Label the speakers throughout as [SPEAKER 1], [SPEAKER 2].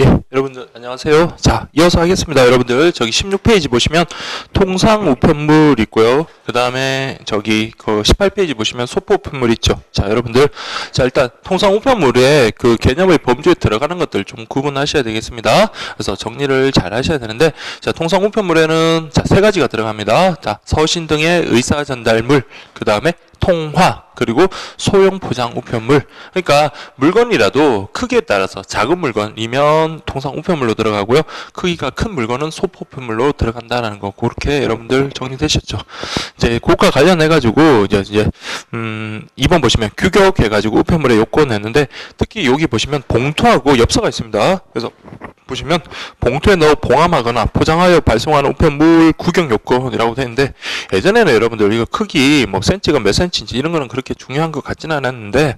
[SPEAKER 1] 예, 여러분들 안녕하세요. 자, 이어서 하겠습니다. 여러분들 저기 16페이지 보시면 통상 우편물 있고요. 그 다음에 저기 그 18페이지 보시면 소포 우편물 있죠. 자, 여러분들 자 일단 통상 우편물의 그 개념의 범주에 들어가는 것들 좀 구분하셔야 되겠습니다. 그래서 정리를 잘 하셔야 되는데, 자, 통상 우편물에는 자, 세 가지가 들어갑니다. 자, 서신 등의 의사 전달물, 그 다음에 통화, 그리고 소형 포장 우편물. 그러니까 물건이라도 크기에 따라서 작은 물건이면 통상 우편물로 들어가고요. 크기가 큰 물건은 소포 우편물로 들어간다라는 거, 그렇게 여러분들 정리되셨죠. 이제 그것과 관련해 가지고 이제 2번 보시면 규격해 가지고 우편물의 요건 했는데, 특히 여기 보시면 봉투하고 엽서가 있습니다. 그래서 보시면 봉투에 넣어 봉함하거나 포장하여 발송하는 우편물 구경 요건이라고 되어 있는데, 예전에는 여러분들 이거 크기 뭐 센치가 몇 센치인지 이런 거는 그렇게 중요한 것 같지는 않았는데,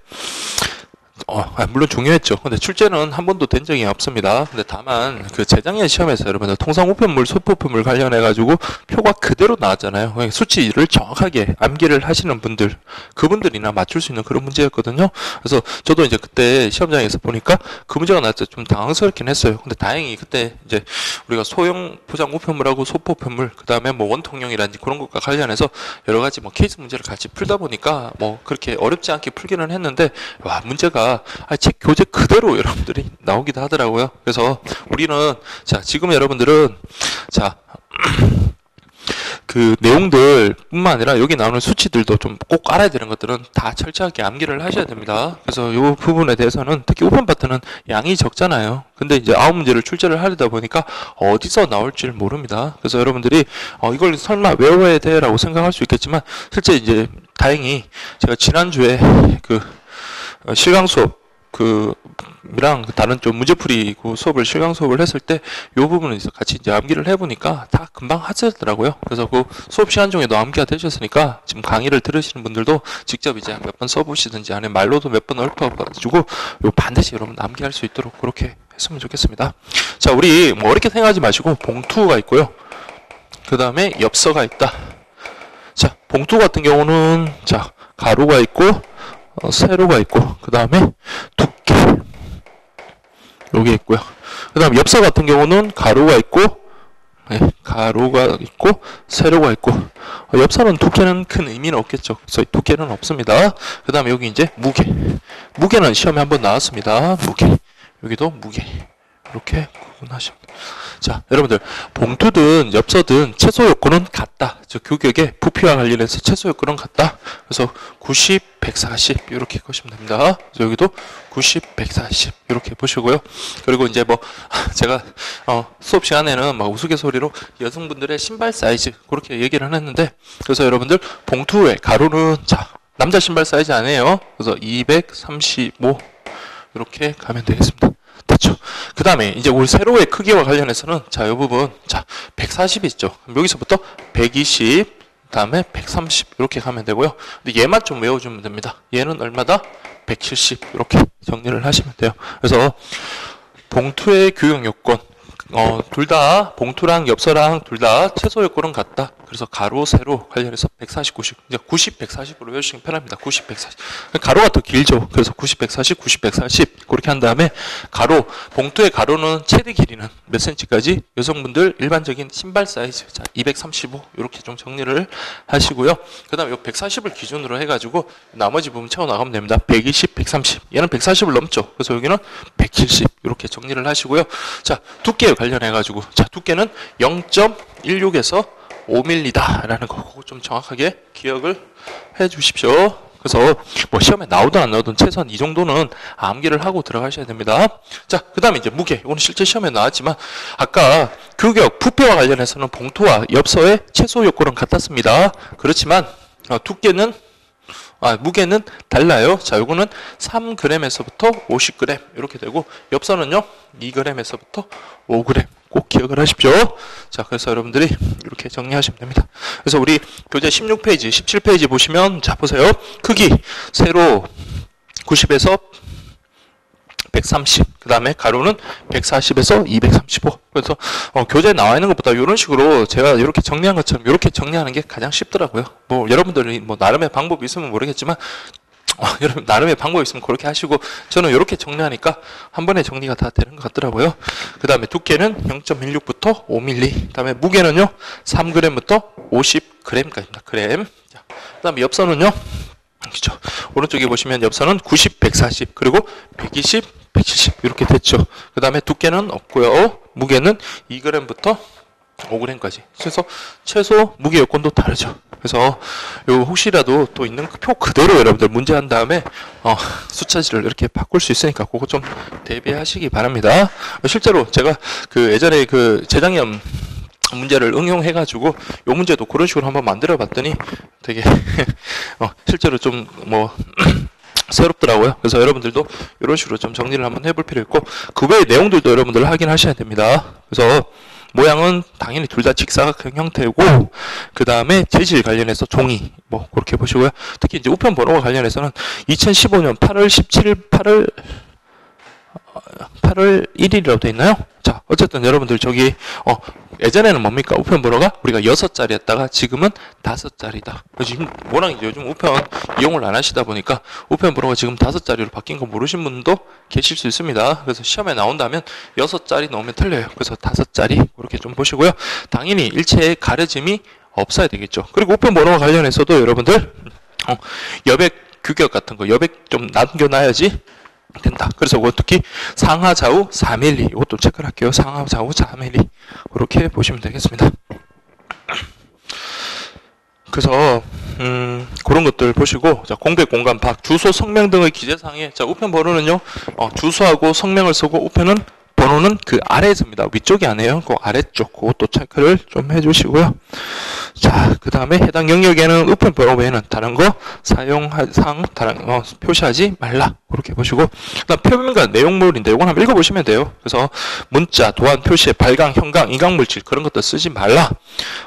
[SPEAKER 1] 물론 중요했죠. 근데 출제는 한 번도 된 적이 없습니다. 근데 다만 그 재작년 시험에서 여러분들 통상 우편물, 소포 우편물 관련해 가지고 표가 그대로 나왔잖아요. 그러니까 수치를 정확하게 암기를 하시는 분들, 그분들이나 맞출 수 있는 그런 문제였거든요. 그래서 저도 이제 그때 시험장에서 보니까 그 문제가 나왔을 때 좀 당황스럽긴 했어요. 근데 다행히 그때 이제 우리가 소형 포장 우편물하고 소포 우편물, 그 다음에 뭐 원통형이라든지 그런 것과 관련해서 여러 가지 뭐 케이스 문제를 같이 풀다 보니까 뭐 그렇게 어렵지 않게 풀기는 했는데, 와, 문제가 책 교재 그대로 여러분들이 나오기도 하더라고요. 그래서 우리는 자, 지금 여러분들은 자 그 내용들 뿐만 아니라 여기 나오는 수치들도 좀 꼭 알아야 되는 것들은 다 철저하게 암기를 하셔야 됩니다. 그래서 이 부분에 대해서는 특히 우편 파트는 양이 적잖아요. 근데 이제 9문제를 출제를 하려다 보니까 어디서 나올지를 모릅니다. 그래서 여러분들이 이걸 설마 외워야 돼 라고 생각할 수 있겠지만, 실제 이제 다행히 제가 지난주에 그 실강 수업 랑 다른 좀 문제풀이 수업을 실강 수업을 했을 때 이 부분을 같이 이제 암기를 해보니까 다 금방 하시더라고요. 그래서 그 수업 시간 중에도 암기가 되셨으니까 지금 강의를 들으시는 분들도 직접 이제 몇 번 써보시든지 아니면 말로도 몇 번 읊어가지고 요 반드시 여러분 암기할 수 있도록 그렇게 했으면 좋겠습니다. 자, 우리 뭐 어렵게 생각하지 마시고 봉투가 있고요. 그 다음에 엽서가 있다. 자, 봉투 같은 경우는 자, 가로가 있고 세로가 있고, 그 다음에 두께 여기 있고요. 그 다음 엽서 같은 경우는 가로가 있고, 가로가 있고 세로가 있고, 엽서는 두께는 큰 의미는 없겠죠. 그래서 두께는 없습니다. 그 다음에 여기 이제 무게는 시험에 한번 나왔습니다. 무게, 여기도 무게, 이렇게 구분하시면 됩니다. 자, 여러분들 봉투든 엽서든 최소 요건은 같다. 즉 규격의 부피와 관련해서 최소 요건은 같다. 그래서 90, 140 이렇게 보시면 됩니다. 그래서 여기도 90, 140 이렇게 보시고요. 그리고 이제 뭐 제가 수업 시간에는 막 우스갯소리로 여성분들의 신발 사이즈 그렇게 얘기를 했는데, 그래서 여러분들 봉투의 가로는 자, 남자 신발 사이즈 아니에요. 그래서 235 이렇게 가면 되겠습니다. 됐죠? 그 다음에 이제 우리 세로의 크기와 관련해서는 자, 이 부분 자, 140 있죠. 그럼 여기서부터 120, 그 다음에 130 이렇게 가면 되고요. 근데 얘만 좀 외워주면 됩니다. 얘는 얼마다? 170 이렇게 정리를 하시면 돼요. 그래서 봉투의 규격 요건 둘 다 봉투랑 엽서랑 둘 다 최소 요건은 같다. 그래서 가로, 세로 관련해서 140, 90. 이제 90, 140으로 외우시면 편합니다. 90, 140. 가로가 더 길죠. 그래서 90, 140, 90, 140. 그렇게 한 다음에 가로, 봉투의 가로는 최대 길이는 몇 cm까지? 여성분들 일반적인 신발 사이즈. 자, 235. 이렇게 좀 정리를 하시고요. 그 다음에 이 140을 기준으로 해가지고 나머지 부분 채워 나가면 됩니다. 120, 130. 얘는 140을 넘죠. 그래서 여기는 170. 이렇게 정리를 하시고요. 자, 두께에 관련해가지고. 자, 두께는 0.16에서 5mm다 라는 거 좀 정확하게 기억을 해 주십시오. 그래서 뭐 시험에 나오든 안 나오든 최소한 이 정도는 암기를 하고 들어가셔야 됩니다. 자, 그 다음에 이제 무게. 이거는 실제 시험에 나왔지만 아까 규격, 부피와 관련해서는 봉투와 엽서의 최소 요건은 같았습니다. 그렇지만 두께는 무게는 달라요. 자, 요거는 3g에서부터 50g 이렇게 되고, 엽서는요 2g에서부터 5g 꼭 기억을 하십시오. 자, 그래서 여러분들이 이렇게 정리하시면 됩니다. 그래서 우리 교재 16페이지, 17페이지 보시면 자, 보세요. 크기 세로 90에서 130, 그 다음에 가로는 140에서 235. 그래서 교재에 나와 있는 것보다 이런 식으로 제가 이렇게 정리한 것처럼 이렇게 정리하는 게 가장 쉽더라고요. 뭐 여러분들이 뭐 나름의 방법이 있으면 모르겠지만 여러분 나름의 방법이 있으면 그렇게 하시고 저는 이렇게 정리하니까 한 번에 정리가 다 되는 것 같더라고요. 그 다음에 두께는 0.16부터 5mm, 그 다음에 무게는요 3g부터 50g까지입니다. 그램. 그 다음에 엽선은요, 그렇죠, 오른쪽에 보시면 엽선은 90, 140 그리고 120, 170 이렇게 됐죠. 그 다음에 두께는 없고요. 무게는 2g부터 5g까지. 그래서 최소 무게 여건도 다르죠. 그래서 요 혹시라도 또 있는 그 표 그대로 여러분들 문제한 다음에 숫자지를 이렇게 바꿀 수 있으니까 그거 좀 대비하시기 바랍니다. 실제로 제가 그 예전에 그 재작년 문제를 응용해가지고 요 문제도 그런 식으로 한번 만들어 봤더니 되게 실제로 좀 뭐 새롭더라고요. 그래서 여러분들도 이런 식으로 좀 정리를 한번 해볼 필요 있고 그 외의 내용들도 여러분들 확인하셔야 됩니다. 그래서 모양은 당연히 둘 다 직사각형 형태고 그 다음에 재질 관련해서 종이 뭐 그렇게 보시고요. 특히 이제 우편 번호와 관련해서는 2015년 8월 17일 8월 1일이라고 되어 있나요? 자, 어쨌든 여러분들 저기 예전에는 뭡니까? 우편 번호가 우리가 6자리였다가 지금은 5자리다. 지금 워낙 요즘 우편 이용을 안 하시다 보니까 우편 번호가 지금 5자리로 바뀐 거 모르신 분도 계실 수 있습니다. 그래서 시험에 나온다면 6자리 넣으면 틀려요. 그래서 5자리 그렇게 좀 보시고요. 당연히 일체의 가려짐이 없어야 되겠죠. 그리고 우편 번호와 관련해서도 여러분들 여백 규격 같은 거 여백 좀 남겨놔야지 된다. 그래서 특히 상하 좌우 4mm 이것도 체크를 할게요. 상하 좌우 4mm 그렇게 보시면 되겠습니다. 그래서 그런 것들 보시고 자, 공백 공간 밖 주소 성명 등의 기재사항에 자 우편 번호는요 주소하고 성명을 쓰고 우편은 번호는 그 아래에 씁니다. 위쪽이 아니에요. 그 아래쪽 그것도 체크를 좀 해주시고요. 자, 그 다음에 해당 영역에는 우편 번호 외에는 다른 거 사용사항 표시하지 말라. 그렇게 보시고 그다음 표면과 내용물인데 이건 한번 읽어보시면 돼요. 그래서 문자, 도안, 표시에 발광, 형광, 인광물질 그런 것도 쓰지 말라.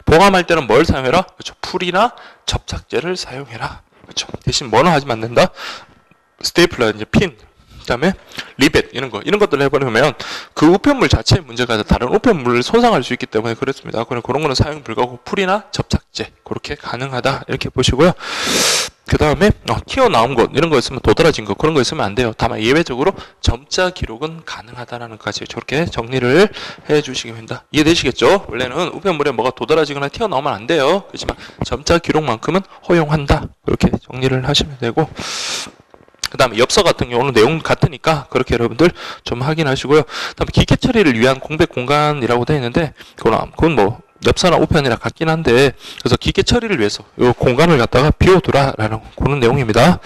[SPEAKER 1] 보관할 때는 뭘 사용해라? 그렇죠. 풀이나 접착제를 사용해라. 그렇죠. 대신 뭐는 하지 않는다. 스테이플러, 이제 핀. 그 다음에 리벳 이런 것들을 해버리면 그 우편물 자체의 문제가 아니라 다른 우편물을 손상할 수 있기 때문에 그렇습니다. 그런 거는 사용 불가고 풀이나 접착제 그렇게 가능하다 이렇게 보시고요. 그 다음에 튀어나온 것 이런 거 있으면 도드라진 거 그런 거 있으면 안 돼요. 다만 예외적으로 점자 기록은 가능하다라는 것까지 저렇게 정리를 해주시기 바랍니다. 이해되시겠죠? 원래는 우편물에 뭐가 도드라지거나 튀어나오면 안 돼요. 그렇지만 점자 기록만큼은 허용한다 그렇게 정리를 하시면 되고 그 다음에 엽서 같은 경우는 내용 같으니까 그렇게 여러분들 좀 확인하시고요. 그 다음에 기계 처리를 위한 공백 공간이라고 되어 있는데 그건 뭐 엽서나 우편이랑 같긴 한데 그래서 기계 처리를 위해서 이 공간을 갖다가 비워두라라는 그런 내용입니다.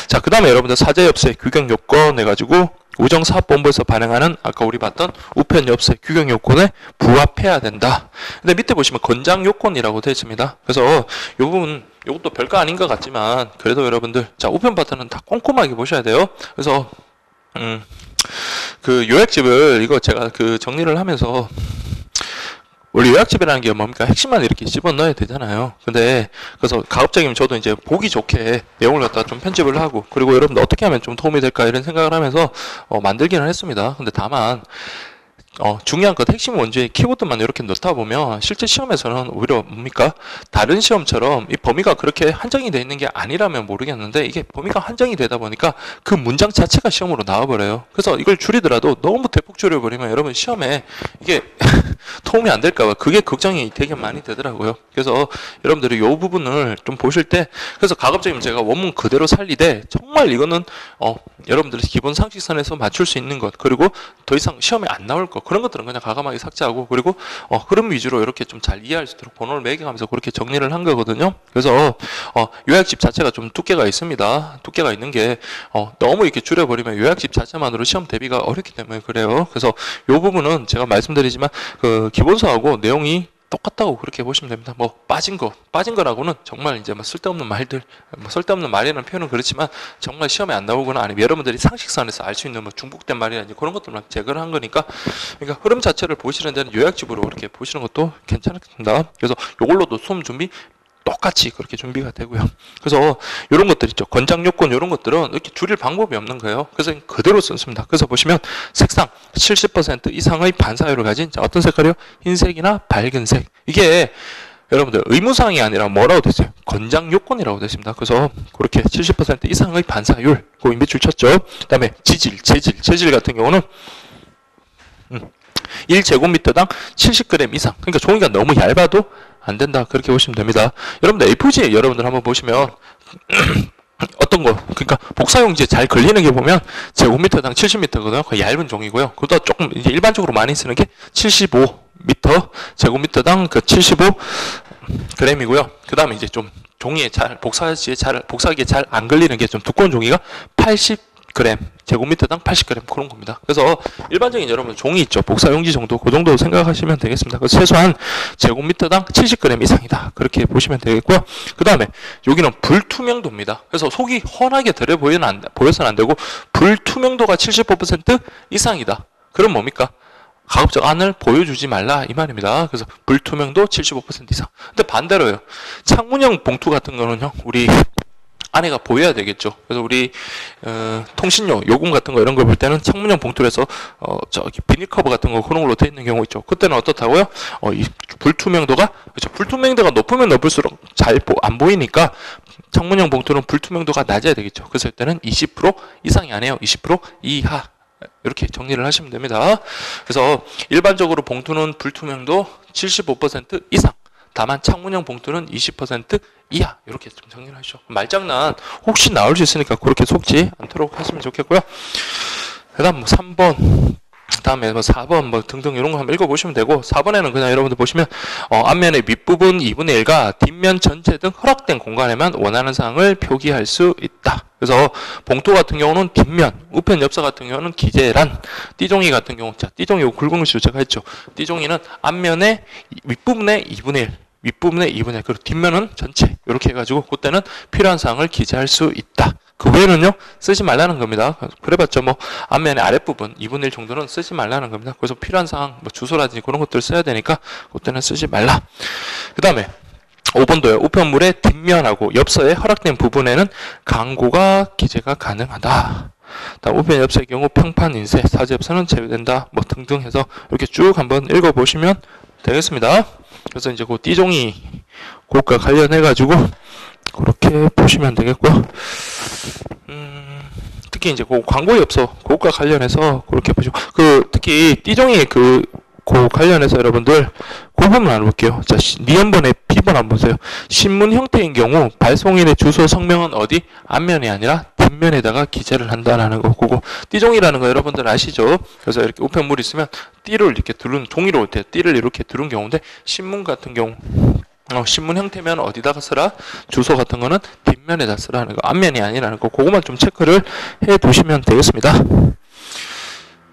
[SPEAKER 1] 자, 그 다음에 여러분들 사제 엽서의 규격 요건 해가지고 우정사업본부에서 발행하는 아까 우리 봤던 우편 엽서의 규격 요건에 부합해야 된다. 근데 밑에 보시면 건장 요건이라고 되어 있습니다. 그래서 이 부분 이것도 별거 아닌 것 같지만 그래도 여러분들 자 우편 파트는 다 꼼꼼하게 보셔야 돼요. 그래서 그 요약집을 이거 제가 그 정리를 하면서 원래 요약집이라는 게 뭡니까? 핵심만 이렇게 집어넣어야 되잖아요. 근데 그래서 가급적이면 저도 이제 보기 좋게 내용을 갖다가 좀 편집을 하고 그리고 여러분들 어떻게 하면 좀 도움이 될까 이런 생각을 하면서 만들기는 했습니다. 근데 다만 중요한 것 핵심 원주의 키워드만 이렇게 넣다 보면 실제 시험에서는 오히려 뭡니까? 다른 시험처럼 이 범위가 그렇게 한정이 되어 있는 게 아니라면 모르겠는데 이게 범위가 한정이 되다 보니까 그 문장 자체가 시험으로 나와버려요. 그래서 이걸 줄이더라도 너무 대폭 줄여버리면 여러분 시험에 이게 도움이 안 될까봐 그게 걱정이 되게 많이 되더라고요. 그래서 여러분들이 이 부분을 좀 보실 때 그래서 가급적이면 제가 원문 그대로 살리되 정말 이거는 여러분들이 기본 상식선에서 맞출 수 있는 것 그리고 더 이상 시험에 안 나올 것 그런 것들은 그냥 과감하게 삭제하고 그리고 흐름 위주로 이렇게 좀 잘 이해할 수 있도록 번호를 매겨가면서 그렇게 정리를 한 거거든요. 그래서 요약집 자체가 좀 두께가 있습니다. 두께가 있는 게 너무 이렇게 줄여버리면 요약집 자체만으로 시험 대비가 어렵기 때문에 그래요. 그래서 이 부분은 제가 말씀드리지만 그 기본서하고 내용이 똑같다고 그렇게 보시면 됩니다. 뭐 빠진 거라고는 정말 이제 뭐 쓸데없는 말들, 뭐 쓸데없는 말이라는 표현은 그렇지만 정말 시험에 안 나오거나 아니면 여러분들이 상식선에서 알 수 있는 뭐 중복된 말이라든지 그런 것들만 제거를 한 거니까 그러니까 흐름 자체를 보시는 데는 요약집으로 이렇게 보시는 것도 괜찮습니다. 그래서 이걸로도 수험 준비 똑같이 그렇게 준비가 되고요. 그래서 이런 것들 있죠. 권장 요건 이런 것들은 이렇게 줄일 방법이 없는 거예요. 그래서 그대로 썼습니다. 그래서 보시면 색상 70% 이상의 반사율을 가진 자, 어떤 색깔이요? 흰색이나 밝은색. 이게 여러분들 의무사항이 아니라 뭐라고 됐어요? 권장 요건이라고 됐습니다. 그래서 그렇게 70% 이상의 반사율, 그 임배출 쳤죠. 그 다음에 재질 같은 경우는 1제곱미터당 70g 이상. 그러니까 종이가 너무 얇아도 안 된다. 그렇게 보시면 됩니다. 여러분들 A4지에 여러분들 한번 보시면 어떤 거, 그러니까 복사용지에 잘 걸리는 게 보면 제곱미터당 70m거든요. 거의 얇은 종이고요. 그보다 조금 이제 일반적으로 많이 쓰는 게 75m 제곱미터당 그 75g이고요. 그 다음에 이제 좀 종이에 잘 복사기에 잘 안 걸리는 게 좀 두꺼운 종이가 80g 제곱미터당 80g 그런 겁니다. 그래서 일반적인 여러분 종이 있죠. 복사용지 정도 그 정도 생각하시면 되겠습니다. 그래서 최소한 제곱미터당 70g 이상이다. 그렇게 보시면 되겠고요. 그 다음에 여기는 불투명도입니다. 그래서 속이 훤하게 들어 보여서는 안 되고 불투명도가 75% 이상이다. 그럼 뭡니까? 가급적 안을 보여주지 말라 이 말입니다. 그래서 불투명도 75% 이상. 근데 반대로요. 창문형 봉투 같은 거는요. 우리 안에가 보여야 되겠죠. 그래서 우리 통신료, 요금 같은 거 이런 걸 볼 때는 창문형 봉투로 해서 저기 비닐 커버 같은 거 그런 걸로 돼 있는 경우 있죠. 그때는 어떻다고요? 이 불투명도가 그렇죠. 불투명도가 높으면 높을수록 잘 안 보이니까 창문형 봉투는 불투명도가 낮아야 되겠죠. 그래서 이때는 20% 이상이 아니에요. 20% 이하. 이렇게 정리를 하시면 됩니다. 그래서 일반적으로 봉투는 불투명도 75% 이상. 다만 창문형 봉투는 20% 이하. 이렇게 좀 정리를 하시죠. 말장난 혹시 나올 수 있으니까 그렇게 속지 않도록 하시면 좋겠고요. 그 다음 뭐 3번 다음에 뭐 4번 뭐 등등 이런 거 한번 읽어보시면 되고 4번에는 그냥 여러분들 보시면 앞면의 윗부분 2분의 1과 뒷면 전체 등 허락된 공간에만 원하는 사항을 표기할 수 있다. 그래서 봉투 같은 경우는 뒷면, 우편 엽서 같은 경우는 기재란, 띠종이 같은 경우, 자, 띠종이 굵은 글씨로 제가 했죠. 띠종이는 앞면의 윗부분의 2분의 1, 윗부분의 2분의 1, 그리고 뒷면은 전체 이렇게 해가지고 그때는 필요한 사항을 기재할 수 있다. 그 외에는요 쓰지 말라는 겁니다. 그래봤자 뭐 앞면의 아랫부분 2분의 1 정도는 쓰지 말라는 겁니다. 그래서 필요한 사항 뭐 주소라든지 그런 것들 써야 되니까 그때는 쓰지 말라. 그 다음에 5번도요. 우편물의 뒷면하고 엽서에 허락된 부분에는 광고가 기재가 가능하다. 다음 우편 엽서의 경우 평판 인쇄, 사제 엽서는 제외된다. 뭐 등등 해서 이렇게 쭉 한번 읽어보시면 되겠습니다. 그래서 이제 그 띠종이 그것과 관련해가지고 그렇게 보시면 되겠고요. 특히 이제 그 광고 엽서 그것과 관련해서 그렇게 보시고 특히 띠종이 그 관련해서 여러분들 그 부분 알아볼게요. 자, 니은번의 B번 한번 보세요. 신문 형태인 경우 발송인의 주소 성명은 어디? 앞면이 아니라 뒷면에다가 기재를 한다는 거. 그거 띠종이라는 거 여러분들 아시죠? 그래서 이렇게 우편물이 있으면 띠를 이렇게 두른 종이로 띠를 이렇게 두른 경우인데 신문 같은 경우 신문 형태면 어디다가 쓰라? 주소 같은 거는 뒷면에다 쓰라는 거. 앞면이 아니라는 거. 그거만 좀 체크를 해 두시면 되겠습니다.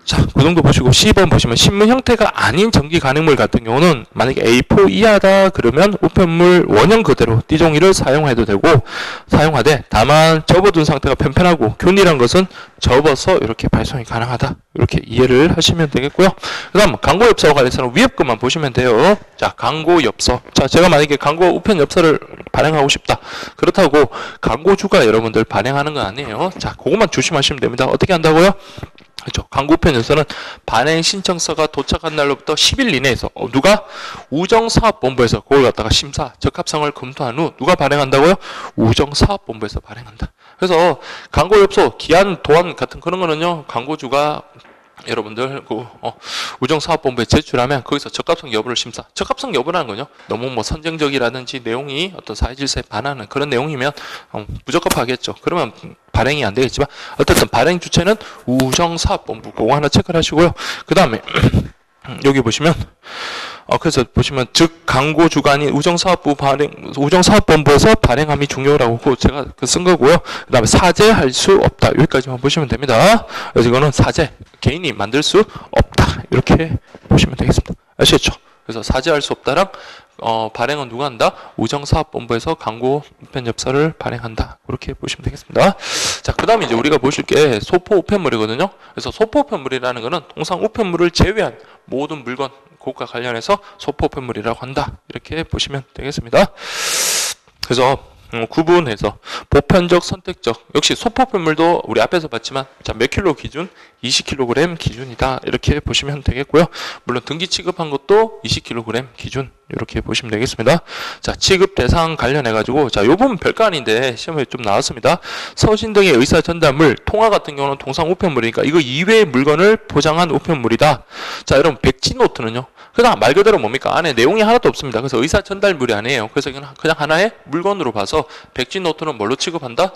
[SPEAKER 1] 자, 그 정도 보시고 C번 보시면 신문 형태가 아닌 전기 간행물 같은 경우는 만약에 A4 이하다 그러면 우편물 원형 그대로 띠종이를 사용해도 되고 사용하되 다만 접어둔 상태가 편편하고 균일한 것은 접어서 이렇게 발송이 가능하다. 이렇게 이해를 하시면 되겠고요. 그 다음 광고 엽서와 관련해서는 위에 것만 보시면 돼요. 자, 광고 엽서. 자, 제가 만약에 광고 우편 엽서를 발행하고 싶다. 그렇다고 광고주가 여러분들 발행하는 건 아니에요. 자, 그것만 조심하시면 됩니다. 어떻게 한다고요? 그렇죠. 광고 우편 엽서는 발행 신청서가 도착한 날로부터 10일 이내에서 누가 우정사업본부에서 그걸 갖다가 심사, 적합성을 검토한 후 누가 발행한다고요? 우정사업본부에서 발행한다. 그래서 광고 엽서, 기한, 도안 같은 그런 거는요. 광고주가 여러분들 우정사업본부에 제출하면 거기서 적합성 여부를 심사. 적합성 여부라는 거요. 너무 뭐 선정적이라든지 내용이 어떤 사회질서에 반하는 그런 내용이면 부적합하겠죠. 그러면 발행이 안 되겠지만 어쨌든 발행 주체는 우정사업본부. 그거 하나 체크를 하시고요. 그 다음에 여기 보시면 그래서 보시면 즉 광고주가 아닌 우정사업본부에서 발행함이 중요하라고 제가 쓴 거고요. 그 다음에 사죄할 수 없다. 여기까지만 보시면 됩니다. 그래서 이거는 사죄, 개인이 만들 수 없다. 이렇게 보시면 되겠습니다. 아시겠죠? 그래서 사죄할 수 없다랑 발행은 누가 한다? 우정사업본부에서 광고 우편 엽서를 발행한다. 그렇게 보시면 되겠습니다. 자, 그 다음에 이제 우리가 보실 게 소포 우편물이거든요. 그래서 소포 우편물이라는 거는 통상 우편물을 제외한 모든 물건, 그것과 관련해서 소포 우편물이라고 한다. 이렇게 보시면 되겠습니다. 그래서 구분해서 보편적, 선택적. 역시 소포 우편물도 우리 앞에서 봤지만 자, 몇 킬로 기준? 20kg 기준이다. 이렇게 보시면 되겠고요. 물론 등기 취급한 것도 20kg 기준. 이렇게 보시면 되겠습니다. 자, 취급 대상 관련해 가지고 자, 요 부분 별거 아닌데 시험에 좀 나왔습니다. 서신 등의 의사 전달물, 통화 같은 경우는 통상 우편물이니까 이거 이외의 물건을 포장한 우편물이다. 자, 여러분 백지 노트는요. 그냥 말 그대로 뭡니까? 안에 내용이 하나도 없습니다. 그래서 의사 전달물이 아니에요. 그래서 그냥 하나의 물건으로 봐서 백지 노트는 뭘로 취급한다?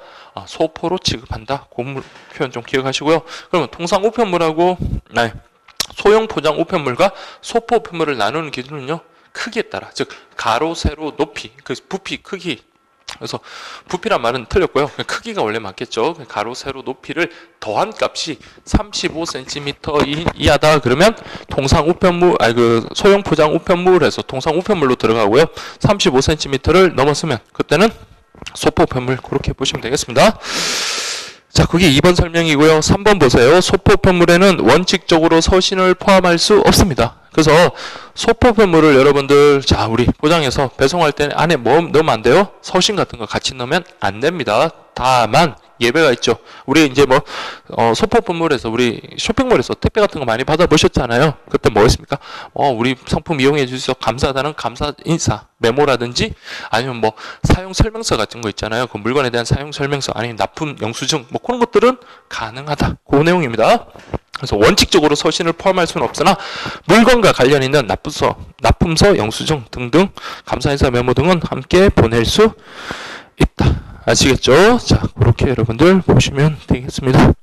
[SPEAKER 1] 소포로 취급한다. 그 표현 좀 기억하시고요. 그러면 통상 우편물하고 소형 포장 우편물과 소포 우편물을 나누는 기준은요. 크기에 따라, 즉 가로, 세로, 높이, 그 부피, 크기. 그래서 부피란 말은 틀렸고요. 크기가 원래 맞겠죠. 가로, 세로, 높이를 더한 값이 35cm 이하다. 그러면 통상 우편물, 소형 포장 우편물에서 통상 우편물로 들어가고요. 35cm를 넘었으면 그때는 소포 우편물 그렇게 보시면 되겠습니다. 자, 그게 2번 설명이고요. 3번 보세요. 소포 우편물에는 원칙적으로 서신을 포함할 수 없습니다. 그래서 소포 우편물을 여러분들 자, 우리 포장해서 배송할 때 안에 뭐 넣으면 안 돼요? 서신 같은 거 같이 넣으면 안 됩니다. 다만 예외가 있죠. 우리 이제 소포 우편물에서 우리 쇼핑몰에서 택배 같은 거 많이 받아보셨잖아요. 그때 뭐 했습니까? 우리 상품 이용해 주셔서 감사하다는 감사 인사 메모라든지 아니면 사용 설명서 같은 거 있잖아요. 그 물건에 대한 사용 설명서 아니면 납품 영수증 그런 것들은 가능하다. 그 내용입니다. 그래서 원칙적으로 서신을 포함할 수는 없으나 물건과 관련 있는 납품서, 영수증 등등 감사 인사 메모 등은 함께 보낼 수 있다. 아시겠죠? 자, 그렇게 여러분들 보시면 되겠습니다.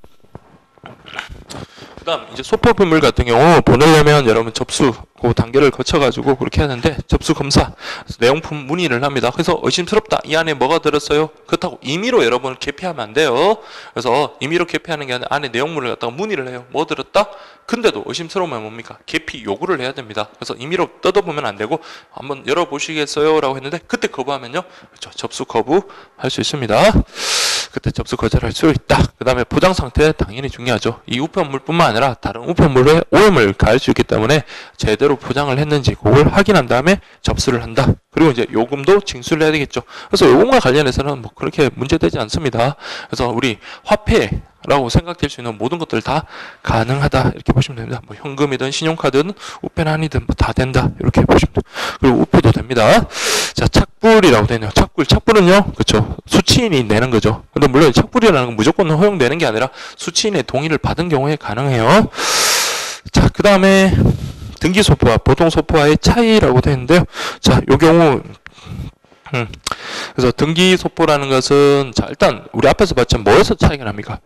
[SPEAKER 1] 그 다음 이제 소포 우편물 같은 경우 보내려면 여러분 접수 그 단계를 거쳐가지고 그렇게 하는데 접수 검사 내용품 문의를 합니다. 그래서 의심스럽다. 이 안에 뭐가 들었어요? 그렇다고 임의로 여러분 개폐하면 안 돼요. 그래서 임의로 개폐하는 게 아니라 안에 내용물을 갖다가 문의를 해요. 뭐 들었다? 근데도 의심스러우면 뭡니까? 개피 요구를 해야 됩니다. 그래서 임의로 뜯어보면 안 되고 한번 열어보시겠어요? 라고 했는데 그때 거부하면요. 그렇죠. 접수 거부할 수 있습니다. 그때 접수 거절할 수 있다. 그 다음에 포장 상태 당연히 중요하죠. 이 우편물뿐만 아니라 다른 우편물에 오염을 가할 수 있기 때문에 제대로 포장을 했는지 그걸 확인한 다음에 접수를 한다. 그리고 이제 요금도 징수를 해야 되겠죠. 그래서 요금과 관련해서는 그렇게 문제되지 않습니다. 그래서 우리 화폐라고 생각될 수 있는 모든 것들 다 가능하다. 이렇게 보시면 됩니다. 현금이든 신용카드든 우편안이든 다 된다. 이렇게 보시면 됩니다. 그리고 우표도 됩니다. 자, 착불이라고 되네요. 착불은요, 그렇죠. 수취인이 내는 거죠. 근데 물론 착불이라는 건 무조건 허용되는 게 아니라 수취인의 동의를 받은 경우에 가능해요. 자, 그 다음에 등기소포와 보통소포와의 차이라고 되어 있는데요. 자, 요 경우 그래서 등기소포라는 것은 자, 일단 우리 앞에서 봤지만 뭐에서 차이가 납니까?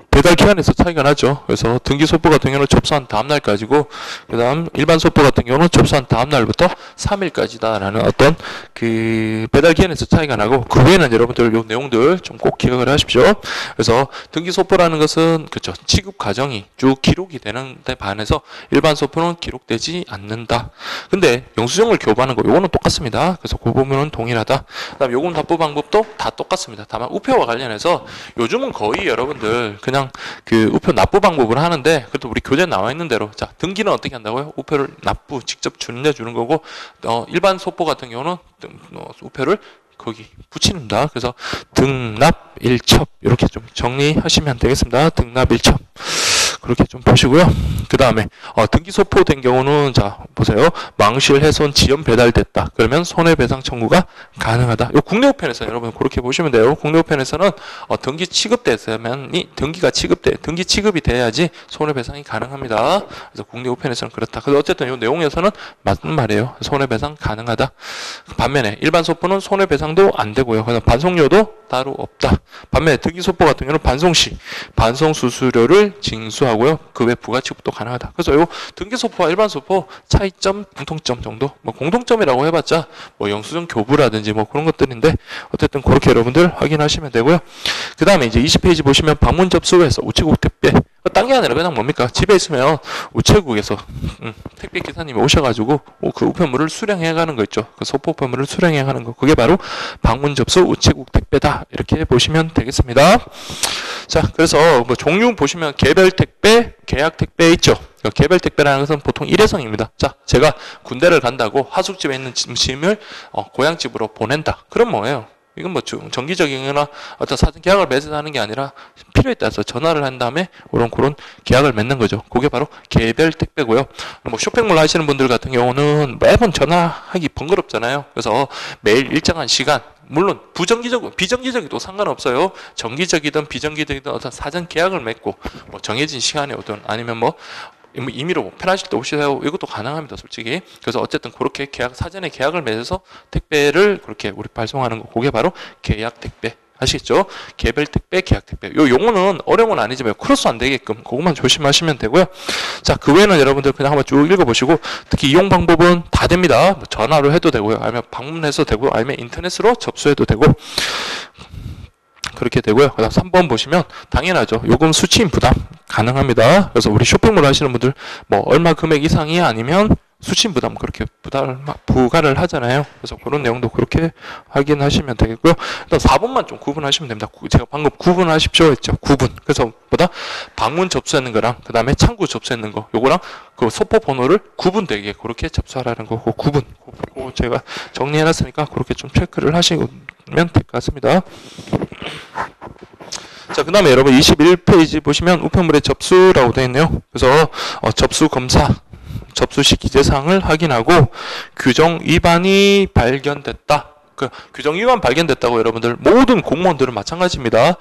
[SPEAKER 1] 배달 기한에서 차이가 나죠. 그래서 등기소포 같은 경우는 접수한 다음날까지고, 그 다음 일반 소포 같은 경우는 접수한 다음날부터 3일까지다라는 어떤 그 배달 기한에서 차이가 나고, 그 외에는 여러분들 요 내용들 좀 꼭 기억을 하십시오. 그래서 등기소포라는 것은 그렇죠. 취급 과정이 쭉 기록이 되는데 반해서 일반 소포는 기록되지 않는다. 근데 영수증을 교부하는 거 요거는 똑같습니다. 그래서 그 부분은 동일하다. 그다음 요금 납부 방법도 다 똑같습니다. 다만 우표와 관련해서 요즘은 거의 여러분들 그냥 그 우표 납부 방법을 하는데, 그래도 우리 교재에 나와 있는 대로 자, 등기는 어떻게 한다고요? 우표를 납부 직접 준내주는 거고, 일반 소포 같은 경우는 우표를 거기 붙이는다. 그래서 등납 일첩 이렇게 좀 정리하시면 되겠습니다. 등납 일첩 그렇게 좀 보시고요. 그 다음에 등기소포 된 경우는 자 보세요. 망실, 훼손, 지연 배달됐다. 그러면 손해배상 청구가 가능하다. 요 국내우편에서 여러분 그렇게 보시면 돼요. 국내우편에서는 등기 취급됐으면 등기가 등기 취급이 돼야지 손해배상이 가능합니다. 그래서 국내우편에서는 그렇다. 그래서 어쨌든 요 내용에서는 맞는 말이에요. 손해배상 가능하다. 반면에 일반 소포는 손해배상도 안 되고요. 그래서 반송료도 따로 없다. 반면에 등기소포 같은 경우는 반송시 반송 수수료를 징수하고요. 그 외 부가취급도 가능하다. 그래서 요 등기소포와 일반 소포 차이점, 공통점 정도. 공통점이라고 해봤자 영수증 교부라든지 그런 것들인데, 어쨌든 그렇게 여러분들 확인하시면 되고요. 그 다음에 이제 20페이지 보시면 방문 접수에서 우체국 택배. 딴 게 아니라 그냥 뭡니까? 집에 있으면 우체국에서 택배 기사님이 오셔가지고 그 우편물을 수령해 가는 거 있죠. 그 소포 우편물을 수령해 가는 거. 그게 바로 방문 접수 우체국 택배다. 이렇게 보시면 되겠습니다. 자, 그래서 종류 보시면 개별 택배, 계약 택배 있죠. 개별 택배라는 것은 보통 일회성입니다. 자, 제가 군대를 간다고 하숙집에 있는 짐을 고향집으로 보낸다. 그럼 뭐예요? 이건 뭐 정기적이거나 어떤 사전 계약을 맺어서 하는 게 아니라 필요에 따라서 전화를 한 다음에 그런 계약을 맺는 거죠. 그게 바로 개별 택배고요. 뭐 쇼핑몰 하시는 분들 같은 경우는 매번 전화하기 번거롭잖아요. 그래서 매일 일정한 시간, 물론 비정기적이도 상관없어요. 정기적이든 비정기적이든 어떤 사전 계약을 맺고 뭐 정해진 시간에 오든 아니면 뭐 임의로 뭐 편하실 때 오시세요. 이것도 가능합니다, 솔직히. 그래서 어쨌든 그렇게 사전에 계약을 맺어서 택배를 그렇게 우리 발송하는 거, 그게 바로 계약 택배. 아시겠죠? 개별 택배, 계약 택배. 요 용어는 어려운 건 아니지만 크로스 안 되게끔 그것만 조심하시면 되고요. 자, 그 외에는 여러분들 그냥 한번 쭉 읽어보시고, 특히 이용 방법은 다 됩니다. 뭐 전화로 해도 되고요. 아니면 방문해서 되고, 아니면 인터넷으로 접수해도 되고, 그렇게 되고요. 그다음 3번 보시면 당연하죠. 요금 수취인 부담 가능합니다. 그래서 우리 쇼핑몰 하시는 분들 뭐 얼마 금액 이상이 아니면 수취인 부담 그렇게 부과를 하잖아요. 그래서 그런 내용도 그렇게 확인하시면 되겠고요. 일단 4번만 좀 구분하시면 됩니다. 제가 방금 구분하십시오 했죠. 구분. 그래서 보다 방문 접수하는 거랑 그 다음에 창구 접수하는 거 요거랑 그 소포 번호를 구분되게 그렇게 접수하라는 거고 구분. 그거 제가 정리해놨으니까 그렇게 좀 체크를 하시면 될 것 같습니다. 자, 그 다음에 여러분 21페이지 보시면 우편물의 접수라고 되어 있네요. 그래서 접수 검사, 접수 시 기재사항을 확인하고 규정 위반이 발견됐다. 그 규정 위반 발견됐다고 여러분들 모든 공무원들은 마찬가지입니다.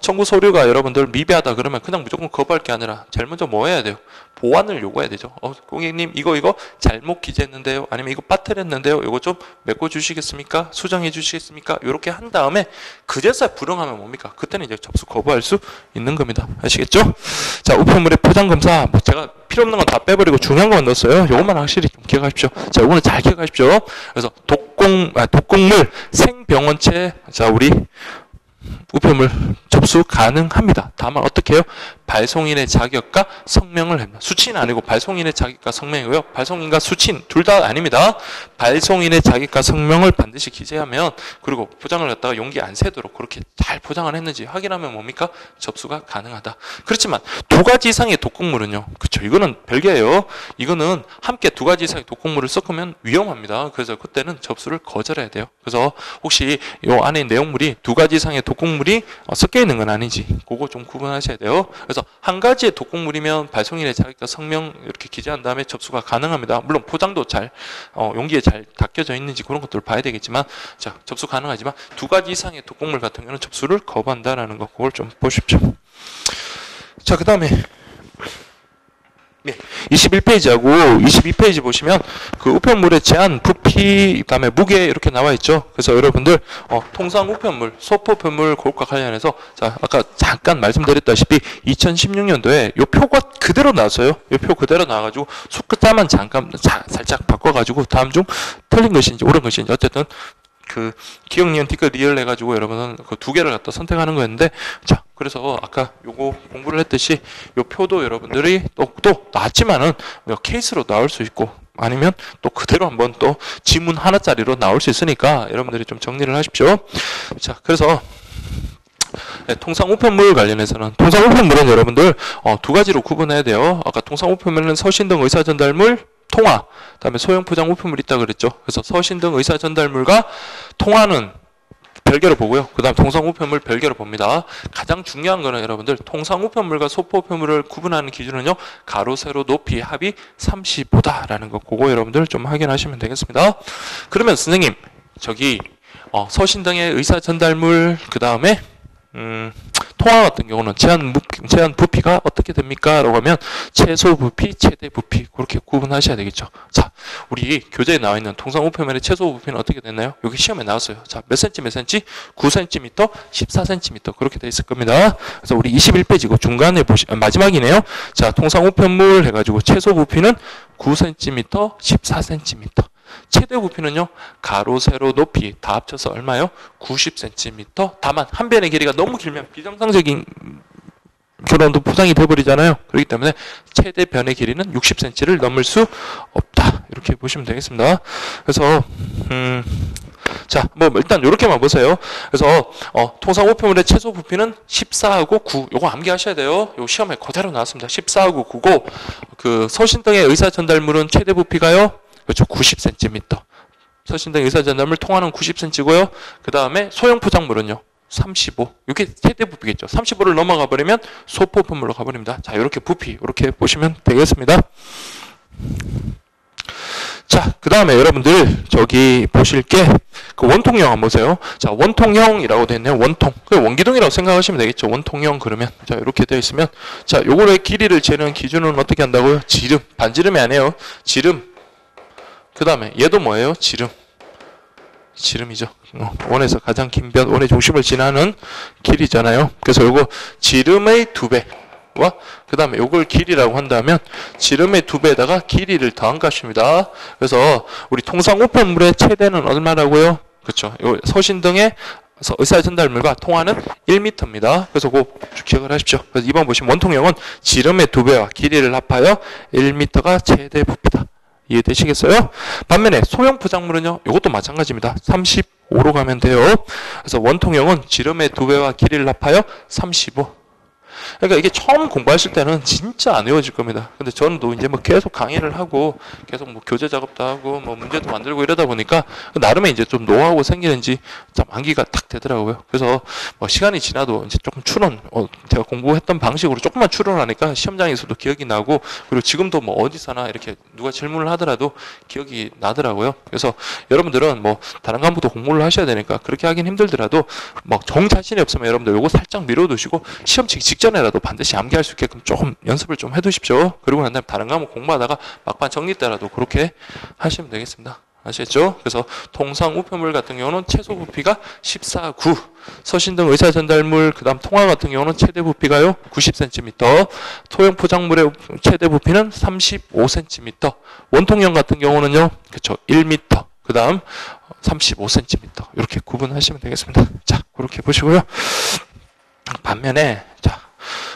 [SPEAKER 1] 청구 서류가 여러분들 미비하다 그러면 그냥 무조건 거부할 게 아니라 제일 먼저 뭐 해야 돼요? 보완을 요구해야 되죠. 고객님 이거 잘못 기재했는데요. 아니면 이거 빠뜨렸는데요. 이거 좀 메꿔 주시겠습니까? 수정해 주시겠습니까? 이렇게 한 다음에 그제서야 불응하면 뭡니까? 그때는 이제 접수 거부할 수 있는 겁니다. 아시겠죠? 자, 우편물의 포장 검사 뭐 제가 필요 없는 건 다 빼버리고 중요한 것만 넣었어요. 요것만 확실히 좀 기억하십시오. 자, 요거는 잘 기억하십시오. 그래서 독곡물 생병원체 자 우리 우편물 접수 가능합니다. 다만 어떻게 해요? 발송인의 자격과 성명을 합니다. 수취는 아니고 발송인의 자격과 성명이고요. 발송인과 수취인 둘 다 아닙니다. 발송인의 자격과 성명을 반드시 기재하면 그리고 포장을 갖다가 용기 안 새도록 그렇게 잘 포장을 했는지 확인하면 뭡니까? 접수가 가능하다. 그렇지만 두 가지 이상의 독곡물은요. 그렇죠. 이거는 별개예요. 이거는 함께 두 가지 이상의 독곡물을 섞으면 위험합니다. 그래서 그때는 접수를 거절해야 돼요. 그래서 혹시 이 안에 내용물이 두 가지 이상의 독곡물이 섞여 있는 건 아닌지 그거 좀 구분하셔야 돼요. 그래서 한 가지의 독곡물이면 발송인의 자격과 성명 이렇게 기재한 다음에 접수가 가능합니다. 물론 포장도 잘 용기에 잘 닦여져 있는지 그런 것들을 봐야 되겠지만 자 접수 가능하지만 두 가지 이상의 독곡물 같은 경우는 접수를 거부한다라는 거 그걸 좀 보십시오. 자 그 다음에 네, 21페이지하고 22페이지 보시면 그 우편물의 제한, 부피, 그다음에 무게 이렇게 나와 있죠. 그래서 여러분들 통상 우편물, 소포편물 그것과 관련해서 자 아까 잠깐 말씀드렸다시피 2016년도에 요 표가 그대로 나왔어요. 요 표 그대로 나와가지고 숫자만 잠깐 살짝 바꿔가지고 다음 중 틀린 것인지 옳은 것인지 어쨌든 그 기억, 니은, 티끌, 리을 해가지고 여러분은 그 두 개를 갖다 선택하는 거였는데 자 그래서 아까 요거 공부를 했듯이 요 표도 여러분들이 또 나왔지만은 케이스로 나올 수 있고 아니면 또 그대로 한번 또 지문 하나짜리로 나올 수 있으니까 여러분들이 좀 정리를 하십시오. 자 그래서 네, 통상 우편물 관련해서는 통상 우편물은 여러분들 두 가지로 구분해야 돼요. 아까 통상 우편물은 서신 등 의사 전달물 통화, 그다음에 소형 포장 우편물이 있다 그랬죠. 그래서 서신 등 의사 전달물과 통화는 별개로 보고요. 그 다음 통상 우편물 별개로 봅니다. 가장 중요한 거는 여러분들 통상 우편물과 소포 우편물을 구분하는 기준은요. 가로, 세로, 높이, 합이 35다라는 거 그거 여러분들 좀 확인하시면 되겠습니다. 그러면 선생님 저기 서신 등의 의사 전달물 그 다음에 통화 같은 경우는 제한 부피가 어떻게 됩니까? 라고 하면 최소 부피, 최대 부피 그렇게 구분하셔야 되겠죠. 자, 우리 교재에 나와 있는 통상 우편물의 최소 부피는 어떻게 됐나요? 여기 시험에 나왔어요. 자, 몇 cm, 몇 cm? 9cm, 14cm 그렇게 돼 있을 겁니다. 그래서 우리 21페이지고 중간에 마지막이네요. 자, 통상 우편물 해가지고 최소 부피는 9cm, 14cm. 최대 부피는요. 가로, 세로, 높이 다 합쳐서 얼마요? 90cm. 다만 한 변의 길이가 너무 길면 비정상적인 결혼도 포장이 돼버리잖아요. 그렇기 때문에 최대 변의 길이는 60cm를 넘을 수 없다. 이렇게 보시면 되겠습니다. 그래서 자, 뭐 일단 이렇게만 보세요. 그래서 통상 우편물의 최소 부피는 14하고 9. 요거 암기하셔야 돼요. 요 시험에 그대로 나왔습니다. 14하고 9고 그 서신 등의 의사 전달물은 최대 부피가요. 그렇죠. 90cm. 서신등 의사전달물 통화는 90cm고요. 그 다음에 소형 포장물은요 35. 이게 최대 부피겠죠. 35를 넘어가 버리면 소포품물로 가버립니다. 자, 이렇게 부피 이렇게 보시면 되겠습니다. 자, 그 다음에 여러분들 저기 보실 게 그 원통형 한번 보세요. 자, 원통형이라고 되어 있네요. 원통. 그 원기둥이라고 생각하시면 되겠죠. 원통형 그러면. 자, 이렇게 되어 있으면 자, 요거의 길이를 재는 기준은 어떻게 한다고요? 지름. 반지름이 아니에요. 지름. 그 다음에 얘도 뭐예요? 지름. 지름이죠. 원에서 가장 긴 변, 원의 중심을 지나는 길이잖아요. 그래서 요거 지름의 2배. 와, 그 다음에 요걸 길이라고 한다면 지름의 2배에다가 길이를 더한 값입니다. 그래서 우리 통상 우편물의 최대는 얼마라고요? 그렇죠. 요 서신등의 의사전달물과 통화는 1m입니다. 그래서 꼭 기억을 하십시오. 그래서 2번 보시면 원통형은 지름의 2배와 길이를 합하여 1m가 최대 부피다. 이해되시겠어요? 반면에 소형 포장물은요, 이것도 마찬가지입니다. 35로 가면 돼요. 그래서 원통형은 지름의 2배와 길이를 합하여 35. 그러니까 이게 처음 공부하실 때는 진짜 안 외워질 겁니다. 근데 저는 또 이제 뭐 계속 강의를 하고 계속 뭐 교재 작업도 하고 뭐 문제도 만들고 이러다 보니까 나름의 이제 좀 노하우가 생기는지 좀 암기가 탁 되더라고요. 그래서 뭐 시간이 지나도 이제 조금 추론, 제가 공부했던 방식으로 조금만 추론하니까 시험장에서도 기억이 나고, 그리고 지금도 뭐 어디서나 이렇게 누가 질문을 하더라도 기억이 나더라고요. 그래서 여러분들은 뭐 다른 과목도 공부를 하셔야 되니까 그렇게 하긴 힘들더라도 뭐 정 자신이 없으면 여러분들 요거 살짝 미뤄두시고 시험 치기 직전에라도 반드시 암기할 수 있게끔 조금 연습을 좀 해두십시오. 그리고 난 다음에 다른 과목 공부하다가 막판 정리 때라도 그렇게 하시면 되겠습니다. 아시겠죠? 그래서 통상 우편물 같은 경우는 최소 부피가 14,9, 서신등 의사전달물, 그 다음 통화 같은 경우는 최대 부피가요 90cm, 소형 포장물의 최대 부피는 35cm, 원통형 같은 경우는요, 그쵸, 1m, 그 다음 35cm 이렇게 구분하시면 되겠습니다. 자, 그렇게 보시고요. 반면에 자,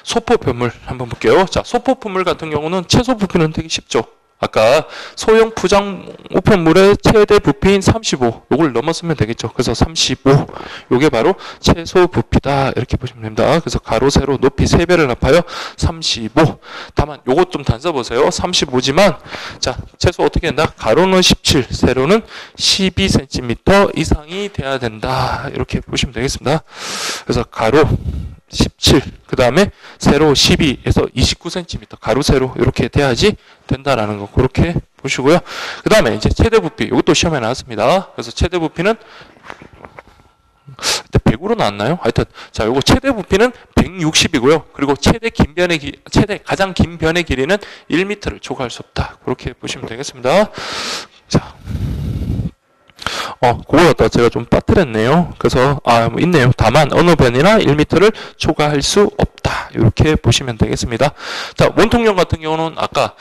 [SPEAKER 1] 소포품물 한번 볼게요. 자, 소포품물 같은 경우는 최소 부피는 되게 쉽죠. 아까 소형 포장 우편물의 최대 부피인 35, 요걸 넘었으면 되겠죠. 그래서 35, 요게 바로 최소 부피다 이렇게 보시면 됩니다. 그래서 가로 세로 높이 3배를 합하여 35. 다만 요것 좀 단서 보세요. 35지만 자, 최소 어떻게 된다? 가로는 17, 세로는 12cm 이상이 돼야 된다 이렇게 보시면 되겠습니다. 그래서 가로 17, 그 다음에 세로 12에서 29cm, 가로 세로 이렇게 돼야지 된다라는 거 그렇게 보시고요. 그 다음에 이제 최대 부피, 이것도 시험에 나왔습니다. 그래서 최대 부피는 그때 100으로 나왔나요? 하여튼 자, 요거 최대 부피는 160이고요. 그리고 최대 가장 긴 변의 길이는 1m를 초과할 수 없다. 그렇게 보시면 되겠습니다. 자. 그걸 갖다 제가 좀 빠뜨렸네요. 그래서, 뭐 있네요. 다만, 어느 변이나 1m를 초과할 수 없다. 이렇게 보시면 되겠습니다. 자, 원통형 같은 경우는 아까,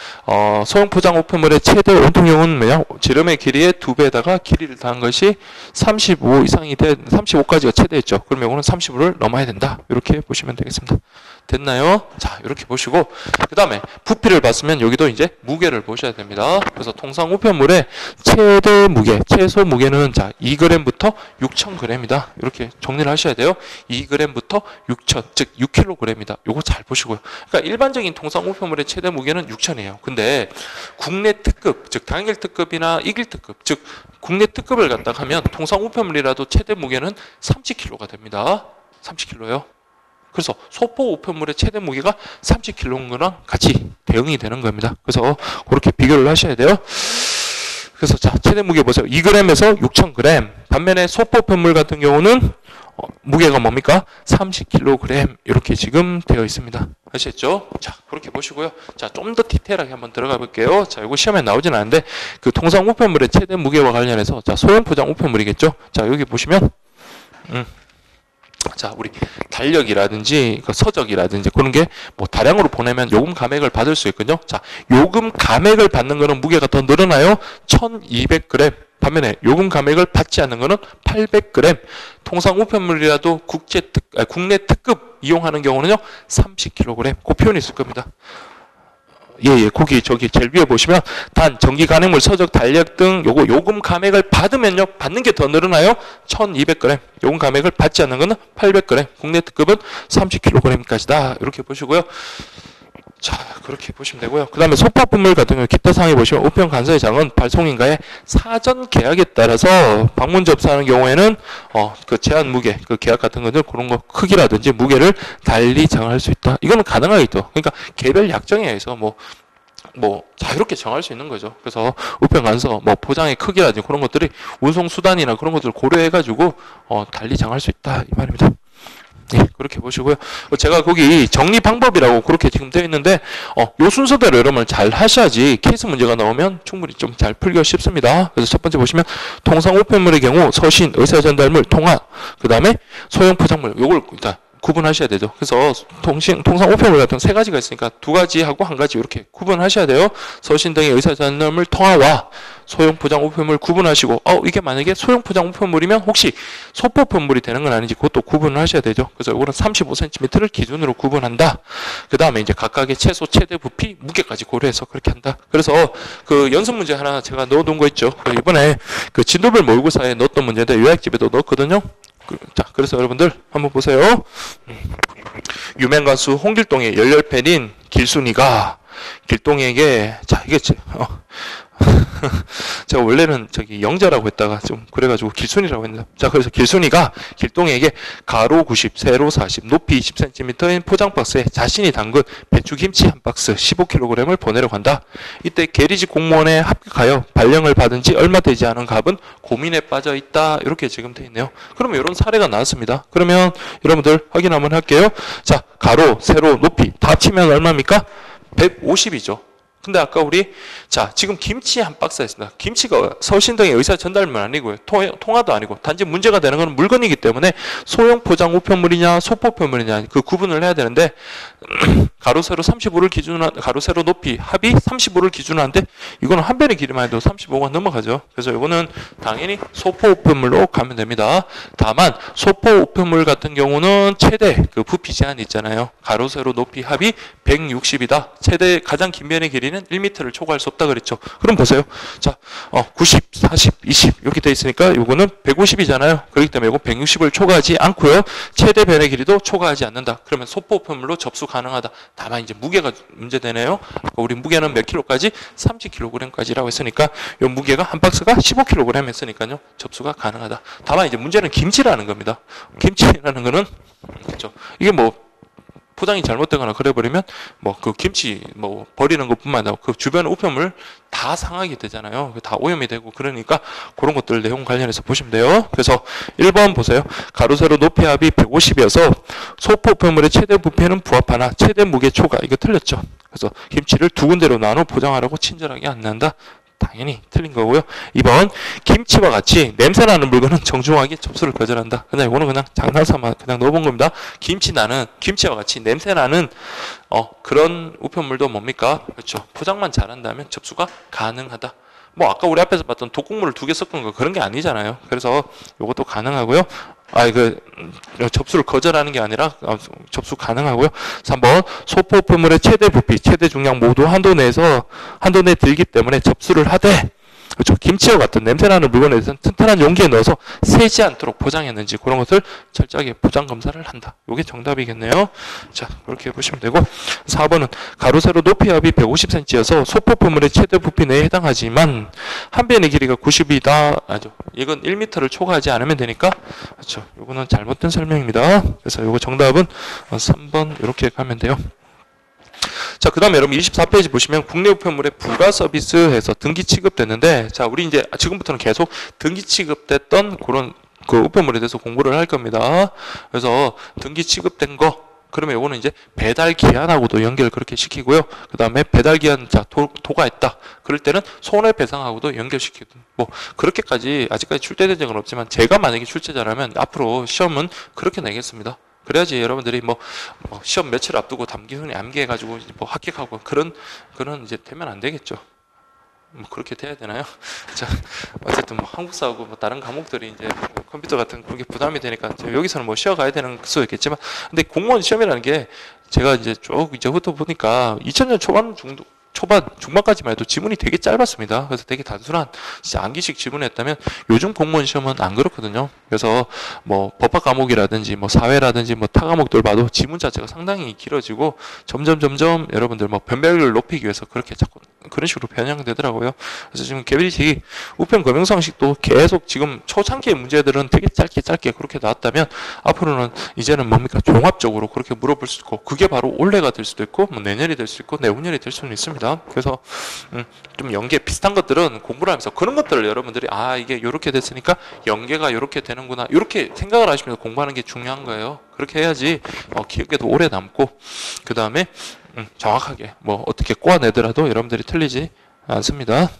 [SPEAKER 1] 소형 포장 우편물의 최대 원통형은 뭐냐? 지름의 길이의 2배에다가 길이를 더한 것이 35 이상이 35까지가 최대였죠. 그럼 이거는 35를 넘어야 된다. 이렇게 보시면 되겠습니다. 됐나요? 자, 이렇게 보시고, 그 다음에 부피를 봤으면 여기도 이제 무게를 보셔야 됩니다. 그래서 통상 우편물의 최대 무게, 최소 무게는 자, 2g부터 6,000g이다. 이렇게 정리를 하셔야 돼요. 2g부터 6,000, 즉 6kg이다. 요거 잘 보시고요. 그러니까 일반적인 통상 우편물의 최대 무게는 6,000이에요. 근데 국내 특급, 즉 당일 특급이나 이길 특급, 즉 국내 특급을 갖다가 하면 통상 우편물이라도 최대 무게는 30kg가 됩니다. 30kg요. 그래서 소포 우편물의 최대 무게가 30kg랑 같이 대응이 되는 겁니다. 그래서 그렇게 비교를 하셔야 돼요. 그래서 자, 최대 무게 보세요. 2g에서 6,000g. 반면에 소포 우편물 같은 경우는 무게가 뭡니까? 30kg 이렇게 지금 되어 있습니다. 아시겠죠? 자, 그렇게 보시고요. 자, 좀 더 디테일하게 한번 들어가 볼게요. 자, 이거 시험에 나오진 않는데 그 통상 우편물의 최대 무게와 관련해서 자, 소형 포장 우편물이겠죠? 자, 여기 보시면 자, 우리 달력이라든지 서적이라든지 그런 게 뭐 다량으로 보내면 요금 감액을 받을 수 있거든요. 자, 요금 감액을 받는 거는 무게가 더 늘어나요. 1200g. 반면에 요금 감액을 받지 않는 거는 800g. 통상 우편물이라도 국내 특급 이용하는 경우는요 30kg. 그 표현이 있을 겁니다. 예, 거기 저기 제일 위에 보시면 단 전기 간행물, 서적, 달력 등 요거 요금 감액을 받으면요 받는 게 더 늘어나요. 1200g. 요금 감액을 받지 않는 거는 800g. 국내 특급은 30kg까지다. 이렇게 보시고요. 자, 그렇게 보시면 되고요. 그 다음에 소파품물 같은 경우 기타 사항에 보시면 우편 간서의 장은 발송인가의 사전 계약에 따라서 방문 접수하는 경우에는 그 제한 무게, 그 계약 같은 것들 그런 거 크기라든지 무게를 달리 정할 수 있다. 이거는 가능하겠죠. 그러니까 개별 약정에 의해서 뭐 자유롭게 정할 수 있는 거죠. 그래서 우편 간서 뭐 포장의 크기라든지 그런 것들이 운송 수단이나 그런 것들을 고려해 가지고 달리 정할 수 있다 이 말입니다. 네, 그렇게 보시고요. 제가 거기 정리 방법이라고 그렇게 지금 되어 있는데 요 순서대로 여러분 잘 하셔야지 케이스 문제가 나오면 충분히 좀 잘 풀기가 쉽습니다. 그래서 첫 번째 보시면 통상 우편물의 경우 서신, 의사 전달물, 통화, 그 다음에 소형 포장물 요걸 일단 구분하셔야 되죠. 그래서 통상 우편물 같은 세 가지가 있으니까 두 가지하고 한 가지 이렇게 구분하셔야 돼요. 서신 등의 의사 전달물 통화와 소형 포장 우편물 구분하시고 이게 만약에 소형 포장 우편물이면 혹시 소포편물이 되는 건 아닌지 그것도 구분을 하셔야 되죠. 그래서 이거는 35cm를 기준으로 구분한다. 그 다음에 이제 각각의 최소 최대 부피 무게까지 고려해서 그렇게 한다. 그래서 그 연습 문제 하나 제가 넣어둔 거 있죠. 이번에 그 진도별 모의고사에 넣었던 문제인데 요약집에도 넣었거든요. 자, 그래서 여러분들 한번 보세요. 유명 가수 홍길동의 열렬팬인 길순이가 길동에게 자 이게 제가 원래는 저기 영자라고 했다가 좀 그래가지고 길순이라고 했는데 자 그래서 길순이가 길동에게 가로 90, 세로 40, 높이 20cm인 포장 박스에 자신이 담근 배추김치 한 박스 15kg을 보내려고 한다. 이때 계리직 공무원에 합격하여 발령을 받은 지 얼마 되지 않은 갑은 고민에 빠져 있다. 이렇게 지금 돼 있네요. 그러면 이런 사례가 나왔습니다. 그러면 여러분들 확인 한번 할게요. 자 가로, 세로, 높이 다 합치면 얼마입니까? 150이죠. 근데 아까 우리 자 지금 김치 한 박스가 있습니다. 김치가 서신 등의 의사 전달물 아니고요. 통화도 아니고 단지 문제가 되는 건 물건이기 때문에 소형 포장 우편물이냐 소포편물이냐 그 구분을 해야 되는데 가로 세로 35를 기준으로 가로 세로 높이 합이 35를 기준으로 하는데 이거는 한 변의 길이만 해도 35가 넘어가죠. 그래서 이거는 당연히 소포 우편물로 가면 됩니다. 다만 소포 우편물 같은 경우는 최대 그 부피 제한이 있잖아요. 가로 세로 높이 합이 160이다. 최대 가장 긴 변의 길이는 1m를 초과할 수 없다 그랬죠. 그럼 보세요. 자, 90, 40, 20 이렇게 돼 있으니까 이거는 150이잖아요. 그렇기 때문에 이거 160을 초과하지 않고요. 최대 변의 길이도 초과하지 않는다. 그러면 소포 우편물로 접수 가능하다. 다만 이제 무게가 문제되네요. 우리 무게는 몇 킬로까지? 30kg까지라고 했으니까 이 무게가 한 박스가 15kg 했으니까요. 접수가 가능하다. 다만 이제 문제는 김치라는 겁니다. 김치라는 거는 그렇죠. 이게 뭐 포장이 잘못되거나 그래버리면 뭐 그 김치 뭐 버리는 것뿐만 아니라 그 주변 우편물 다 상하게 되잖아요. 다 오염이 되고 그러니까 그런 것들 내용 관련해서 보시면 돼요. 그래서 1번 보세요. 가로 세로 높이 합이 150이어서 소포 우편물의 최대 부피는 부합하나 최대 무게 초과 이거 틀렸죠. 그래서 김치를 두 군데로 나눠 포장하라고 친절하게 안내한다. 당연히 틀린 거고요. 2번 김치와 같이 냄새나는 물건은 정중하게 접수를 거절한다. 그냥 이거는 그냥 장난삼아 그냥 넣어본 겁니다. 김치와 같이 냄새나는 그런 우편물도 뭡니까? 그렇죠. 포장만 잘한다면 접수가 가능하다. 뭐 아까 우리 앞에서 봤던 독국물을 2개 섞은 거 그런 게 아니잖아요. 그래서 이것도 가능하고요. 접수를 거절하는 게 아니라 접수 가능하고요. 3번 소포 우편물의 최대 부피, 최대 중량 모두 한도 내에 들기 때문에 접수를 하되 그렇죠. 김치와 같은 냄새나는 물건에 대해서는 튼튼한 용기에 넣어서 새지 않도록 포장했는지 그런 것을 철저하게 포장 검사를 한다. 이게 정답이겠네요. 자, 그렇게 보시면 되고 4번은 가로 세로 높이 합이 150cm여서 소포품물의 최대 부피 내에 해당하지만 한 변의 길이가 90이다. 이건 1m를 초과하지 않으면 되니까 그렇죠. 이거는 잘못된 설명입니다. 그래서 이거 정답은 3번 이렇게 가면 돼요. 자, 그 다음에 여러분 24페이지 보시면 국내 우편물에 부가 서비스해서 등기 취급됐는데, 자, 우리 이제 지금부터는 계속 등기 취급됐던 그런 그 우편물에 대해서 공부를 할 겁니다. 그래서 등기 취급된 거, 그러면 요거는 이제 배달 기한하고도 연결 그렇게 시키고요. 그 다음에 배달 기한, 자, 도가했다. 그럴 때는 손해배상하고도 연결시키고, 뭐, 그렇게까지 아직까지 출제된 적은 없지만, 제가 만약에 출제자라면 앞으로 시험은 그렇게 내겠습니다. 그래야지 여러분들이 뭐 시험 며칠 앞두고 담기훈이 암기해가지고 뭐 합격하고 그런 이제 되면 안 되겠죠. 뭐 그렇게 돼야 되나요? 자, 어쨌든 뭐 한국사하고 뭐 다른 과목들이 이제 뭐 컴퓨터 같은 그게 부담이 되니까 여기서는 뭐 쉬어가야 되는 수도 있겠지만, 근데 공무원 시험이라는 게 제가 이제 쭉 이제 훑어보니까 2000년 초반 초반, 중반까지만 해도 지문이 되게 짧았습니다. 그래서 되게 단순한 진짜 암기식 지문이었다면 요즘 공무원 시험은 안 그렇거든요. 그래서 뭐 법학 과목이라든지 뭐 사회라든지 뭐 타 과목들 봐도 지문 자체가 상당히 길어지고 점점 여러분들 뭐 변별력을 높이기 위해서 그렇게 자꾸 그런 식으로 변형되더라고요. 그래서 지금 개별식 우편 검형상식도 계속 지금 초창기의 문제들은 되게 짧게 그렇게 나왔다면 앞으로는 이제는 뭡니까 종합적으로 그렇게 물어볼 수 있고 그게 바로 올해가 될 수도 있고 뭐 내년이 될 수 있고 내후년이 될 수는 있습니다. 그래서 좀 연계 비슷한 것들은 공부를 하면서 그런 것들을 여러분들이 아 이게 요렇게 됐으니까 연계가 요렇게 되는구나 이렇게 생각을 하시면서 공부하는 게 중요한 거예요. 그렇게 해야지 기억에도 오래 남고 그 다음에 정확하게 뭐 어떻게 꼬아내더라도 여러분들이 틀리지 않습니다.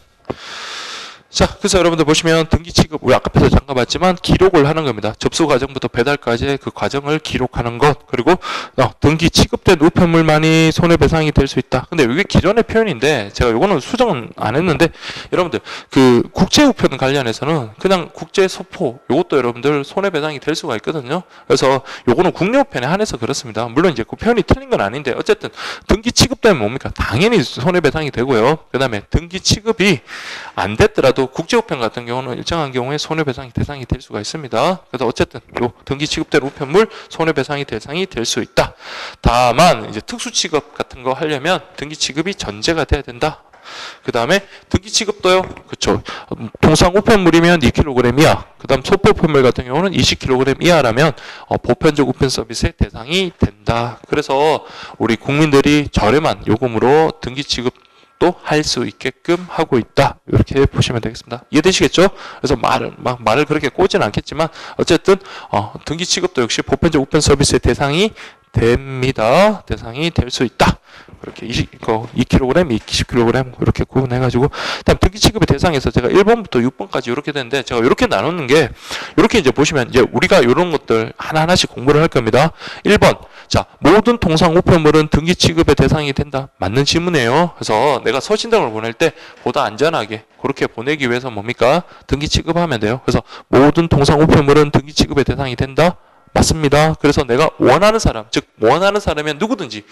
[SPEAKER 1] 자, 그래서 여러분들 보시면 등기 취급, 우리 아까부터 잠깐 봤지만 기록을 하는 겁니다. 접수 과정부터 배달까지의 그 과정을 기록하는 것. 그리고 등기 취급된 우편물만이 손해배상이 될 수 있다. 근데 이게 기존의 표현인데 제가 요거는 수정은 안 했는데 여러분들 그 국제우편 관련해서는 그냥 국제소포 요것도 여러분들 손해배상이 될 수가 있거든요. 그래서 요거는 국내우편에 한해서 그렇습니다. 물론 이제 그 표현이 틀린 건 아닌데 어쨌든 등기 취급되면 뭡니까? 당연히 손해배상이 되고요. 그 다음에 등기 취급이 안 됐더라도 국제우편 같은 경우는 일정한 경우에 손해배상이 대상이 될 수가 있습니다. 그래서 어쨌든 요 등기 취급된 우편물 손해배상이 대상이 될 수 있다. 다만 이제 특수 취급 같은 거 하려면 등기 취급이 전제가 돼야 된다. 그 다음에 등기 취급도요. 그쵸. 통상 우편물이면 2kg 이하. 그 다음 소포 우편물 같은 경우는 20kg 이하라면 보편적 우편 서비스의 대상이 된다. 그래서 우리 국민들이 저렴한 요금으로 등기 취급 또 할 수 있게끔 하고 있다. 이렇게 보시면 되겠습니다. 이해되시겠죠? 그래서 말을 그렇게 꼬지는 않겠지만 어쨌든 등기 취급도 역시 보편적 우편 서비스의 대상이 됩니다. 대상이 될 수 있다. 그렇게 2kg, 20kg 이렇게 구분해가지고 일단 등기 취급의 대상에서 제가 1번부터 6번까지 이렇게 되는데 제가 이렇게 나누는 게 이렇게 이제 보시면 이제 우리가 이런 것들 하나하나씩 공부를 할 겁니다. 1번 자 모든 통상 우편물은 등기 취급의 대상이 된다. 맞는 질문이에요. 그래서 내가 서신등을 보낼 때 보다 안전하게 그렇게 보내기 위해서 뭡니까? 등기 취급하면 돼요. 그래서 모든 통상 우편물은 등기 취급의 대상이 된다. 맞습니다. 그래서 내가 원하는 사람, 즉 원하는 사람이면 누구든지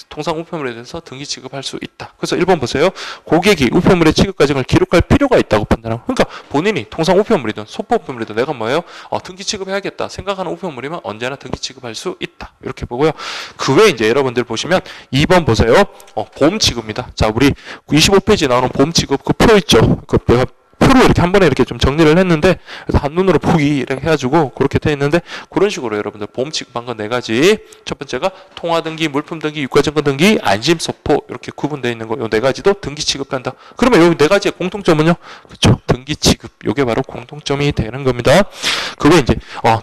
[SPEAKER 1] 통상 우편물에 대해서 등기 취급할 수 있다. 그래서 1번 보세요. 고객이 우편물의 취급 과정을 기록할 필요가 있다고 판단하고 그러니까 본인이 통상 우편물이든 소포 우편물이든 내가 뭐예요? 등기 취급해야겠다 생각하는 우편물이면 언제나 등기 취급할 수 있다. 이렇게 보고요. 그 외에 이제 여러분들 보시면 2번 보세요. 보험 취급입니다. 자, 우리 25페이지 나오는 보험 취급 그 표 있죠? 그 표로 이렇게 한 번에 이렇게 좀 정리를 했는데 그래서 한눈으로 보기 이렇게 해가지고 그렇게 돼 있는데 그런 식으로 여러분들 보험 취급한 건 4가지. 첫 번째가 통화 등기, 물품 등기, 유가증권 등기, 안심 소포 이렇게 구분되어 있는 거 요 4가지도 등기 취급한다. 그러면 요 4가지의 공통점은요, 그렇죠? 등기 취급. 요게 바로 공통점이 되는 겁니다. 그게 이제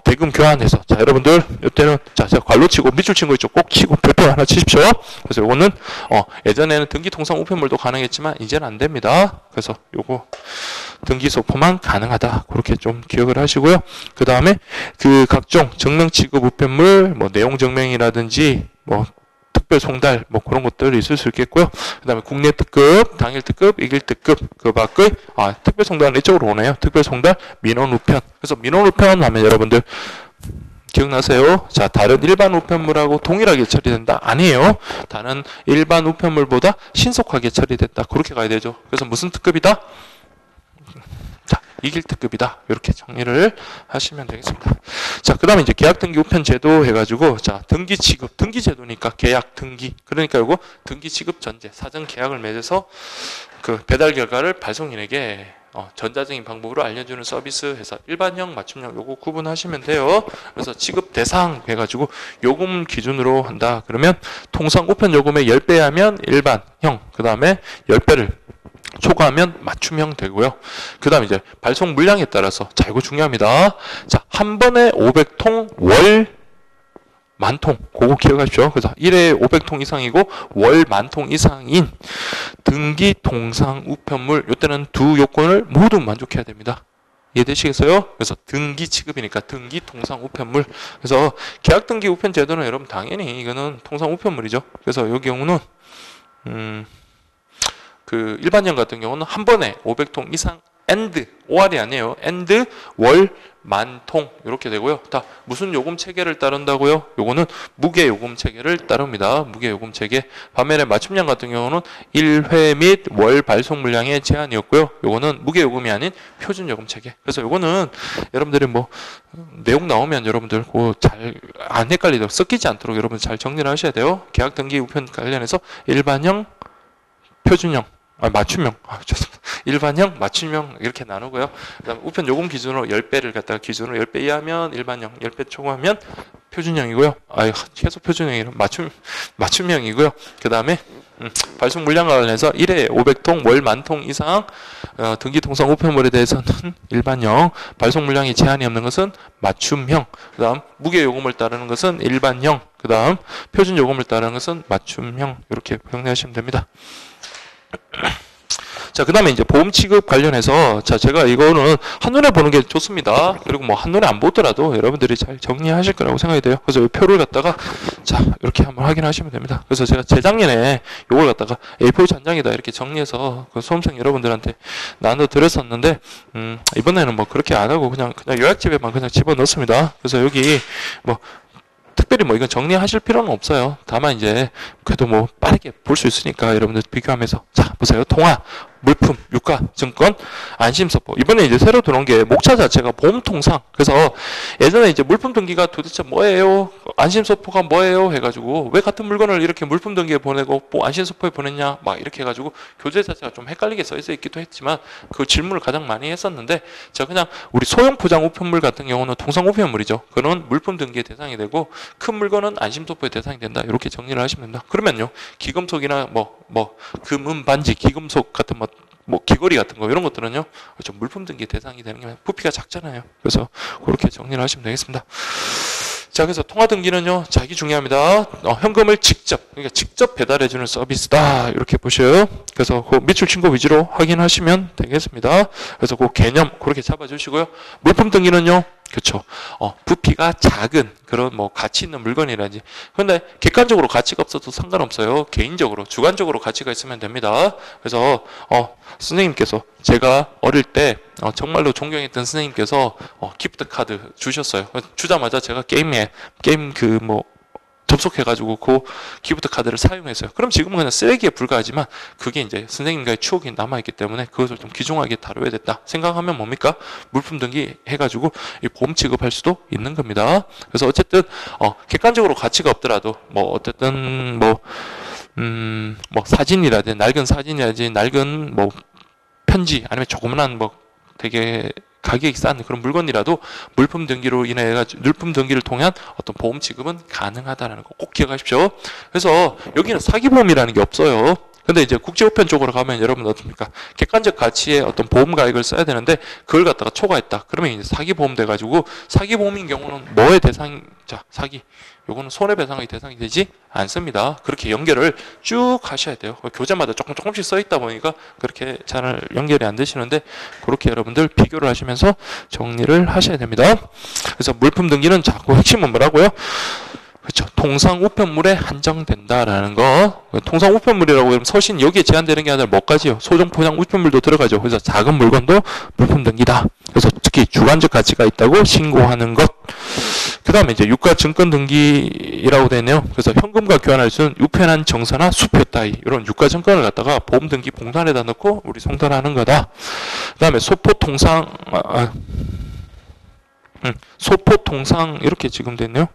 [SPEAKER 1] 대금 교환해서 자 여러분들 이때는 자 제가 괄로 치고 밑줄 친 거 있죠? 꼭 치고 별표 하나 치십시오. 그래서 요거는 예전에는 등기 통상 우편물도 가능했지만 이제는 안 됩니다. 그래서 요거 등기 소포만 가능하다. 그렇게 좀 기억을 하시고요. 그 다음에 그 각종 증명 취급 우편물, 뭐 내용 증명이라든지 뭐 특별 송달 뭐 그런 것들이 있을 수 있겠고요. 그 다음에 국내 특급, 당일 특급, 이길 특급 그 밖의 특별 송달은 이쪽으로 오네요. 특별 송달, 민원 우편. 그래서 민원 우편 하면 여러분들 기억나세요? 자, 다른 일반 우편물하고 동일하게 처리된다? 아니에요. 다른 일반 우편물보다 신속하게 처리된다. 그렇게 가야 되죠. 그래서 무슨 특급이다? 자, 이길 특급이다. 이렇게 정리를 하시면 되겠습니다. 자, 그 다음에 이제 계약 등기 우편 제도 해가지고, 자, 등기 취급, 등기 제도니까 계약 등기. 그러니까 요거 등기 취급 전제, 사전 계약을 맺어서 그 배달 결과를 발송인에게 전자적인 방법으로 알려주는 서비스 해서 일반형, 맞춤형 요거 구분하시면 돼요. 그래서 취급 대상 해가지고 요금 기준으로 한다. 그러면 통상 우편 요금의 10배 하면 일반형, 그 다음에 10배를 초과하면 맞춤형 되고요. 그 다음에 이제 발송 물량에 따라서 자 이거 중요합니다. 자, 한 번에 500통 월 만통 그거 기억하십시오. 그래서 1회에 500통 이상이고 월 만통 이상인 등기 통상 우편물 이때는 두 요건을 모두 만족해야 됩니다. 이해되시겠어요? 그래서 등기 취급이니까 등기 통상 우편물. 그래서 계약 등기 우편 제도는 여러분 당연히 이거는 통상 우편물이죠. 그래서 이 경우는 그 일반형 같은 경우는 한 번에 500통 이상 and OR이 아니에요. and 월 만통 이렇게 되고요. 다 무슨 요금 체계를 따른다고요? 요거는 무게 요금 체계를 따릅니다. 무게 요금 체계. 반면에 맞춤량 같은 경우는 1회 및 월 발송 물량의 제한이었고요. 요거는 무게 요금이 아닌 표준 요금 체계. 그래서 요거는 여러분들이 뭐 내용 나오면 여러분들 잘 안 헷갈리도록 섞이지 않도록 여러분 잘 정리를 하셔야 돼요. 계약 등기 우편 관련해서 일반형, 표준형, 맞춤형, 죄송합니다. 일반형, 맞춤형 이렇게 나누고요. 그다음 우편 요금 기준으로 10배를 갖다가 기준으로 10배 이하면 일반형, 10배 초과하면 표준형이고요. 최소 표준형이라 맞춤형이고요. 그다음에 발송 물량과 관련해서 1회 500통, 월 만통 이상 등기 통상 우편물에 대해서는 일반형, 발송 물량이 제한이 없는 것은 맞춤형, 그다음 무게 요금을 따르는 것은 일반형, 그다음 표준 요금을 따르는 것은 맞춤형 이렇게 정리하시면 됩니다. 자, 그 다음에 이제 보험 취급 관련해서, 자, 제가 이거는 한눈에 보는 게 좋습니다. 그리고 뭐 한눈에 안 보더라도 여러분들이 잘 정리하실 거라고 생각이 돼요. 그래서 이 표를 갖다가, 자, 이렇게 한번 확인하시면 됩니다. 그래서 제가 재작년에 이걸 갖다가 A4 잔장에다 이렇게 정리해서 그 수험생 여러분들한테 나눠드렸었는데, 이번에는 뭐 그렇게 안 하고 그냥 요약집에만 그냥 집어넣습니다. 그래서 여기 뭐, 특별히 뭐 이건 정리하실 필요는 없어요. 다만 이제 그래도 뭐 빠르게 볼 수 있으니까 여러분들 비교하면서, 자, 보세요. 통화, 물품, 유가, 증권, 안심서포. 이번에 이제 새로 들어온 게 목차 자체가 보험통상. 그래서 예전에 이제 물품 등기가 도대체 뭐예요? 안심서포가 뭐예요? 해가지고 왜 같은 물건을 이렇게 물품 등기에 보내고 뭐 안심서포에 보냈냐? 막 이렇게 해가지고 교재 자체가 좀 헷갈리게 써 있기도 했지만 그 질문을 가장 많이 했었는데, 자, 그냥 우리 소형 포장 우편물 같은 경우는 통상 우편물이죠. 그런 물품 등기의 대상이 되고 큰 물건은 안심서포의 대상이 된다. 이렇게 정리를 하시면 됩니다. 그러면요, 기금속이나 뭐 금은 반지, 기금속 같은 뭐 귀걸이 같은 거 이런 것들은요 좀 물품 등기 대상이 되는 게 부피가 작잖아요. 그래서 그렇게 정리를 하시면 되겠습니다. 자, 그래서 통화 등기는요, 자, 이게 중요합니다. 현금을 그러니까 직접 배달해주는 서비스다. 이렇게 보셔요. 그래서 그 매출 신고 위주로 확인하시면 되겠습니다. 그래서 그 개념 그렇게 잡아주시고요. 물품 등기는요, 그렇죠. 부피가 작은 그런 뭐 가치 있는 물건이라든지. 근데 객관적으로 가치가 없어도 상관없어요. 개인적으로, 주관적으로 가치가 있으면 됩니다. 그래서 선생님께서, 제가 어릴 때 정말로 존경했던 선생님께서 기프트 카드 주셨어요. 주자마자 제가 게임 그 뭐 접속해가지고 그 기프트 카드를 사용했어요. 그럼 지금은 그냥 쓰레기에 불과하지만 그게 이제 선생님과의 추억이 남아있기 때문에 그것을 좀 귀중하게 다뤄야 됐다 생각하면 뭡니까? 물품 등기 해가지고 이 보험 취급할 수도 있는 겁니다. 그래서 어쨌든 객관적으로 가치가 없더라도 뭐 어쨌든 뭐 사진이라든지 낡은 사진이라든지 낡은 뭐 편지 아니면 조그만한 뭐 되게 가격이 싼 그런 물건이라도 물품 등기로 인해 물품 등기를 통한 어떤 보험 지급은 가능하다는 거 꼭 기억하십시오. 그래서 여기는 사기보험이라는 게 없어요. 근데 이제 국제우편 쪽으로 가면 여러분 어떻습니까? 객관적 가치의 어떤 보험 가액을 써야 되는데 그걸 갖다가 초과했다. 그러면 이제 사기보험 돼가지고, 사기보험인 경우는 뭐의 대상, 자, 사기. 요거는 손해배상의 대상이 되지 않습니다. 그렇게 연결을 쭉 하셔야 돼요. 교재마다 조금씩 써 있다 보니까 그렇게 잘 연결이 안 되시는데, 그렇게 여러분들 비교를 하시면서 정리를 하셔야 됩니다. 그래서 물품 등기는 자꾸 핵심은 뭐라고요? 그렇죠. 통상 우편물에 한정된다라는 거. 통상 우편물이라고 하면 서신 여기에 제한되는 게 아니라 뭐까지요? 소정 포장 우편물도 들어가죠. 그래서 작은 물건도 물품 등기다. 그래서 특히 주관적 가치가 있다고 신고하는 것. 그 다음에 이제 유가 증권 등기라고 되네요. 그래서 현금과 교환할 수 있는 우편한 정서나 수표 따위 이런 유가 증권을 갖다가 보험 등기 봉단에다 넣고 우리 송달하는 거다. 그 다음에 소포 통상 소포 통상 이렇게 지금 됐네요.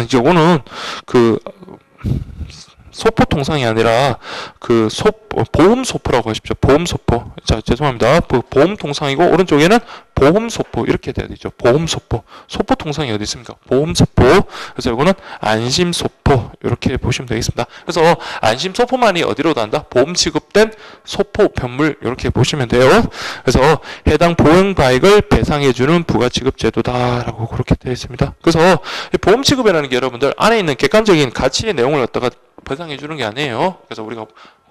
[SPEAKER 1] 이제 이거는 그 소포 통상이 아니라 그 보험 소포라고 하십시오. 보험 소포. 자, 죄송합니다. 보험 통상이고 오른쪽에는 보험 소포 이렇게 돼야 되죠. 보험 소포. 소포 통상이 어디 있습니까? 보험 소포. 그래서 이거는 안심 소포 이렇게 보시면 되겠습니다. 그래서 안심 소포만이 어디로 간다? 보험 취급된 소포 우편물 이렇게 보시면 돼요. 그래서 해당 보험 가액을 배상해 주는 부가 취급 제도다라고 그렇게 되어 있습니다. 그래서 보험 취급이라는 게 여러분들 안에 있는 객관적인 가치의 내용을 갖다가 배상해 주는 게 아니에요. 그래서 우리가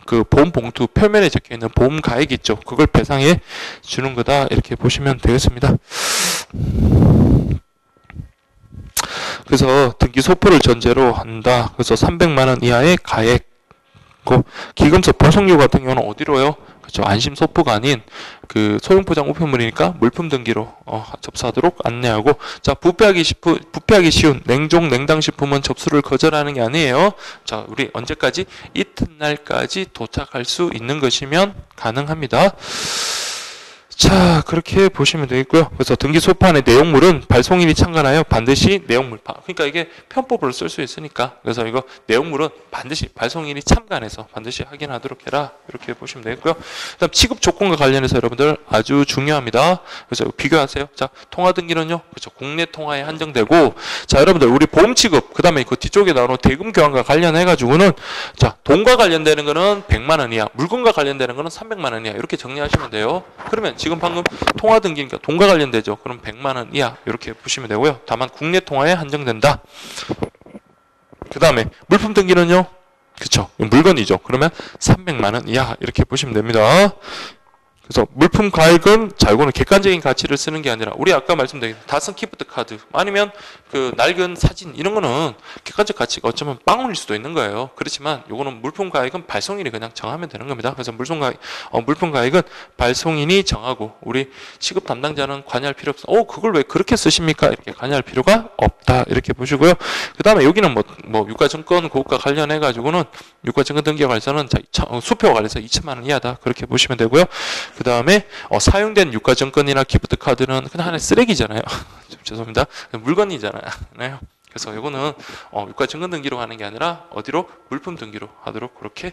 [SPEAKER 1] 그 보험 봉투 표면에 적혀 있는 보험 가액 있죠. 그걸 배상해 주는 거다. 이렇게 보시면 되겠습니다. 그래서 등기 소포를 전제로 한다. 그래서 300만 원 이하의 가액. 기금속 보상료 같은 경우는 어디로요? 그렇죠. 안심 소포가 아닌 그 소형 포장 우편물이니까 물품 등기로 접수하도록 안내하고, 자, 부패하기 쉬운 냉동 냉당 식품은 접수를 거절하는 게 아니에요. 자, 우리 언제까지? 이튿날까지 도착할 수 있는 것이면 가능합니다. 자, 그렇게 보시면 되겠고요. 그래서 등기 소판의 내용물은 발송인이 참관하여 반드시 내용물, 그러니까 이게 편법으로 쓸 수 있으니까, 그래서 이거 내용물은 반드시 발송인이 참관해서 반드시 확인하도록 해라, 이렇게 보시면 되겠고요. 그다음 취급 조건과 관련해서 여러분들 아주 중요합니다. 그래서 비교하세요. 자, 통화 등기는요, 그렇죠, 국내 통화에 한정되고, 자, 여러분들 우리 보험 취급, 그다음에 그 뒤쪽에 나오는 대금 교환과 관련해 가지고는, 자, 돈과 관련되는 거는 100만 원 이하, 물건과 관련되는 거는 300만 원 이하, 이렇게 정리하시면 돼요. 그러면 지금 방금 통화 등기니까 돈과 관련되죠. 그럼 100만 원 이하, 이렇게 보시면 되고요. 다만 국내 통화에 한정된다. 그 다음에 물품 등기는요, 그쵸, 물건이죠. 그러면 300만 원 이하, 이렇게 보시면 됩니다. 그래서 물품 가액은, 자, 이거는 객관적인 가치를 쓰는 게 아니라, 우리 아까 말씀드린 다슨 기프트 카드 아니면 그 낡은 사진, 이런 거는 객관적 가치가 어쩌면 빵원일 수도 있는 거예요. 그렇지만 요거는 물품 가액은 발송인이 그냥 정하면 되는 겁니다. 그래서 물품 가액은 발송인이 정하고, 우리 취급 담당자는 관여할 필요 없어. 그걸 왜 그렇게 쓰십니까? 이렇게 관여할 필요가 없다, 이렇게 보시고요. 그 다음에 여기는 뭐 유가증권 그것과 관련해 가지고는 유가증권 등기와 관련해서는 수표와 관련해서 2천만 원 이하다, 그렇게 보시면 되고요. 그 다음에 사용된 유가증권이나 기프트카드는 그냥 하나의 쓰레기잖아요. 좀 죄송합니다. 물건이잖아요. 그래서 이거는 유가증권 등기로 하는 게 아니라 어디로? 물품 등기로 하도록 그렇게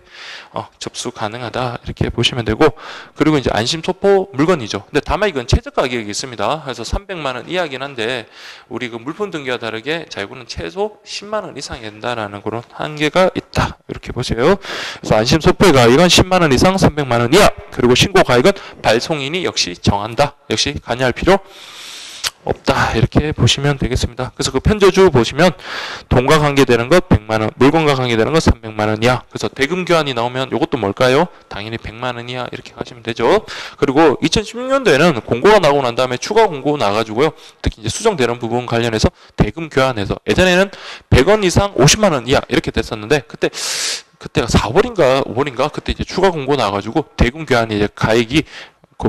[SPEAKER 1] 접수 가능하다, 이렇게 보시면 되고, 그리고 이제 안심소포 물건이죠. 근데 다만 이건 최저 가격이 있습니다. 그래서 300만 원 이하긴 한데, 우리 그 물품 등기와 다르게, 자, 이거는 최소 10만 원 이상이 된다라는 그런 한계가 있다, 이렇게 보세요. 그래서 안심소포의 가격은 10만 원 이상 300만 원 이하, 그리고 신고 가격은 발송인이 역시 정한다. 역시 관여할 필요 없다, 이렇게 보시면 되겠습니다. 그래서 그 편저주 보시면 돈과 관계되는 것 100만 원, 물건과 관계되는 것 300만 원 이하. 그래서 대금 교환이 나오면 이것도 뭘까요? 당연히 100만 원 이하, 이렇게 가시면 되죠. 그리고 2016년도에는 공고가 나오고 난 다음에 추가 공고 나가지고요. 특히 이제 수정되는 부분 관련해서 대금 교환해서, 예전에는 100원 이상 50만 원 이하 이렇게 됐었는데, 그때가 4월인가 5월인가 그때 이제 추가 공고 나가지고 대금 교환이 이제 가액이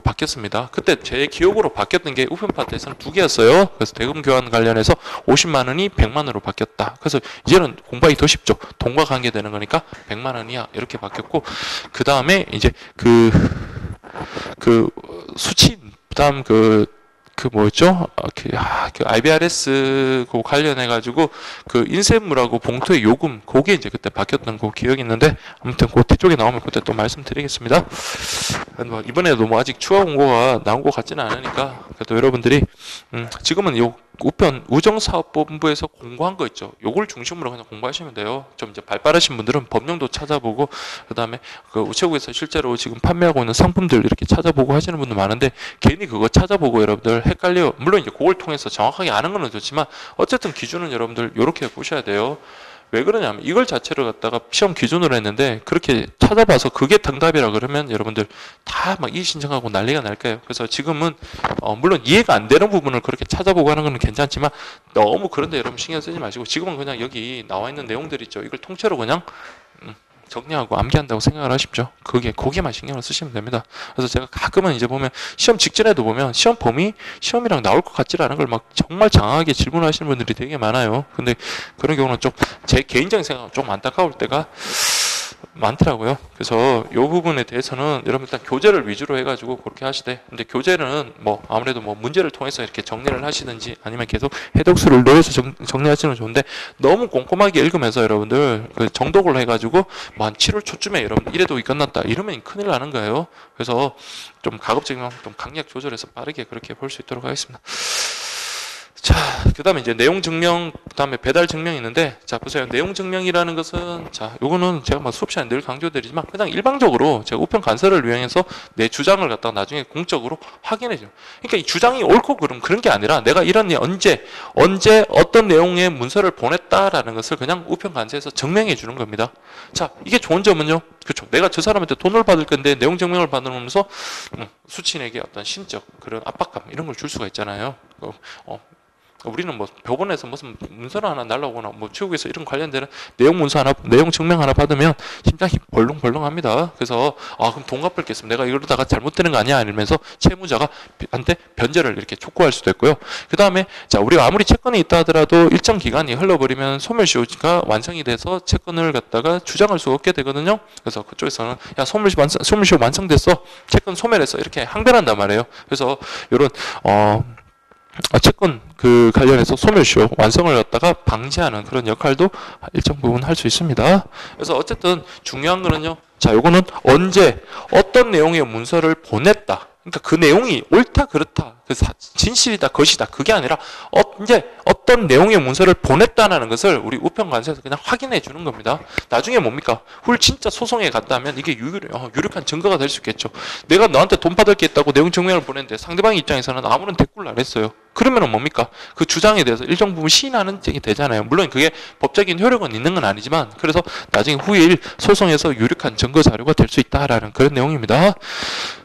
[SPEAKER 1] 바뀌었습니다. 그때 제 기억으로 바뀌었던 게 우편파트에서는 2개였어요. 그래서 대금 교환 관련해서 50만 원이 100만 원으로 바뀌었다. 그래서 이제는 공부하기 더 쉽죠. 돈과 관계되는 거니까 100만 원 이하, 이렇게 바뀌었고, 그 다음에 이제 그 수치, 그다음 뭐였죠? 그 IBRS 그 관련해가지고 그 인쇄물하고 봉투의 요금, 그게 이제 그때 바뀌었던 그 기억이 있는데, 아무튼 그 뒤쪽에 나오면 그때 또 말씀드리겠습니다. 뭐 이번에도 뭐 아직 추가 공고가 나온 것 같지는 않으니까, 그래도 여러분들이 지금은 요 우정사업본부에서 공고한 거 있죠. 요걸 중심으로 그냥 공부하시면 돼요. 좀 이제 발빠르신 분들은 법령도 찾아보고, 그다음에 그 우체국에서 실제로 지금 판매하고 있는 상품들 이렇게 찾아보고 하시는 분들 많은데, 괜히 그거 찾아보고 여러분들 헷갈려요. 물론 이제 그걸 통해서 정확하게 아는 건 좋지만, 어쨌든 기준은 여러분들 요렇게 보셔야 돼요. 왜 그러냐면 이걸 자체를 갖다가 시험 기준으로 했는데, 그렇게 찾아봐서 그게 정답이라 그러면 여러분들 다 막 이의 신청하고 난리가 날 거예요. 그래서 지금은 물론 이해가 안 되는 부분을 그렇게 찾아보고 하는 건 괜찮지만, 너무 그런데 여러분 신경 쓰지 마시고, 지금은 그냥 여기 나와 있는 내용들 있죠. 이걸 통째로 그냥 정리하고 암기한다고 생각을 하십시오. 거기에만 신경을 쓰시면 됩니다. 그래서 제가 가끔은 이제 보면 시험 직전에도 보면 시험 범위 시험이랑 나올 것 같지 않은 걸 막 정말 장황하게 질문하시는 분들이 되게 많아요. 근데 그런 경우는 좀 제 개인적인 생각은 좀 안타까울 때가 많더라고요. 그래서 이 부분에 대해서는 여러분 일단 교재를 위주로 해가지고 그렇게 하시되, 근데 교재는 뭐 아무래도 뭐 문제를 통해서 이렇게 정리를 하시든지 아니면 계속 해독수를 넣어서 정리하시는 건 좋은데, 너무 꼼꼼하게 읽으면서 여러분들 그 정독을 해가지고 뭐 한 7월 초쯤에 여러분 이래도 끝났다 이러면 큰일 나는 거예요. 그래서 좀 가급적이면 좀 강약 조절해서 빠르게 그렇게 볼 수 있도록 하겠습니다. 자, 그 다음에 이제 내용 증명, 그 다음에 배달 증명이 있는데, 자, 보세요. 내용 증명이라는 것은, 자, 요거는 제가 막 수업 시간에 늘 강조드리지만, 그냥 일방적으로 제가 우편 간서를 이용해서 내 주장을 갖다가 나중에 공적으로 확인해줘요. 그러니까 이 주장이 옳고 그런 게 아니라, 내가 이런 언제, 어떤 내용의 문서를 보냈다라는 것을 그냥 우편 간서에서 증명해 주는 겁니다. 자, 이게 좋은 점은요. 그렇죠. 내가 저 사람한테 돈을 받을 건데 내용 증명을 받으면서 수취인에게 어떤 심적 그런 압박감 이런 걸 줄 수가 있잖아요. 우리는 뭐 법원에서 무슨 문서를 하나 날라오거나 뭐 최국에서 이런 관련되는 내용 문서 하나, 내용 증명 하나 받으면 심장이 벌렁벌렁합니다. 그래서 그럼 돈 갚을 게 있으면 내가 이러다가 잘못되는 거 아니야 이러면서 채무자가 한테 변제를 이렇게 촉구할 수도 있고요. 그 다음에 자, 우리가 아무리 채권이 있다 하더라도 일정 기간이 흘러버리면 소멸시효가 완성이 돼서 채권을 갖다가 주장할 수 없게 되거든요. 그래서 그쪽에서는 야, 소멸시효 완성됐어, 채권 소멸했어, 이렇게 항변한단 말이에요. 그래서 이런 채권 그 관련해서 소멸시효 완성을 갖다가 방지하는 그런 역할도 일정 부분 할 수 있습니다. 그래서 어쨌든 중요한 거는요, 자, 요거는 언제 어떤 내용의 문서를 보냈다, 그러니까 그 내용이 옳다 그렇다, 진실이다 것이다, 그게 아니라 언제 어떤 내용의 문서를 보냈다는 것을 우리 우편관서에서 그냥 확인해 주는 겁니다. 나중에 뭡니까? 진짜 소송에 갔다면 이게 유력한 증거가 될 수 있겠죠. 내가 너한테 돈 받을 게 있다고 내용 증명을 보냈는데 상대방 입장에서는 아무런 대꾸를 안 했어요. 그러면은 뭡니까? 그 주장에 대해서 일정 부분 시인하는 적이 되잖아요. 물론 그게 법적인 효력은 있는 건 아니지만, 그래서 나중에 후일 소송에서 유력한 증거 자료가 될 수 있다라는 그런 내용입니다.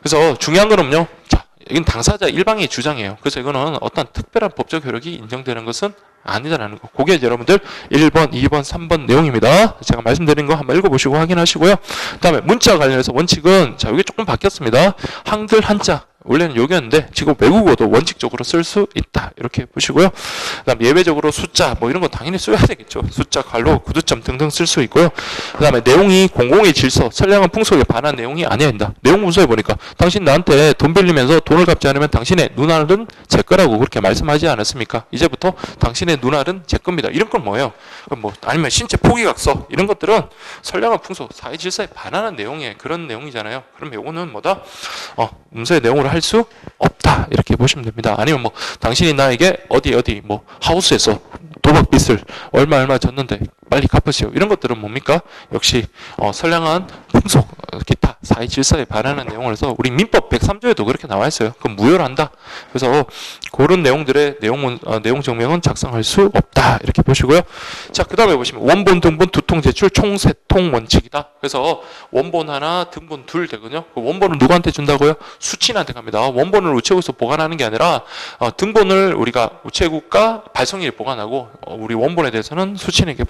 [SPEAKER 1] 그래서 중요한 거는요, 자, 이건 당사자 일방의 주장이에요. 그래서 이거는 어떤 특별한 법적 효력이 인정되는 것은 아니다라는 거. 그게 여러분들 1번, 2번, 3번 내용입니다. 제가 말씀드린 거 한번 읽어보시고 확인하시고요. 그 다음에 문자 관련해서 원칙은, 자, 이게 조금 바뀌었습니다. 한글 한자. 원래는 여기였는데 지금 외국어도 원칙적으로 쓸 수 있다, 이렇게 보시고요. 그 다음에 예외적으로 숫자 뭐 이런 거 당연히 써야 되겠죠. 숫자, 괄호, 구두점 등등 쓸 수 있고요. 그 다음에 내용이 공공의 질서, 선량한 풍속에 반한 내용이 아니어야 된다. 내용 문서에 보니까 당신 나한테 돈 빌리면서 돈을 갚지 않으면 당신의 눈알은 제 거라고 그렇게 말씀하지 않았습니까? 이제부터 당신의 눈알은 제 겁니다. 이런 건 뭐예요? 뭐 아니면 신체 포기각서 이런 것들은 선량한 풍속, 사회 질서에 반하는 내용의 그런 내용이잖아요. 그럼 요거는 뭐다? 문서의 내용으로 할 수 없다, 이렇게 보시면 됩니다. 아니면 뭐 당신이 나에게 어디 뭐 하우스에서 도박빚을 얼마 졌는데 빨리 갚으시오, 이런 것들은 뭡니까? 역시 선량한 풍속, 기타 사회 질서에 반하는 내용을 해서 우리 민법 103조에도 그렇게 나와 있어요. 그럼 무효를 한다. 그래서 그런 내용들의 내용 증명은 작성할 수 없다, 이렇게 보시고요. 자, 그 다음에 보시면 원본, 등본, 두통 제출 총 세 통 원칙이다. 그래서 원본 하나, 등본 둘 되거든요. 그 원본은 누구한테 준다고요? 수취인한테 갑니다. 원본을 우체국에서 보관하는 게 아니라 등본을 우리가 우체국과 발송인이 보관하고 우리 원본에 대해서는 수취인에게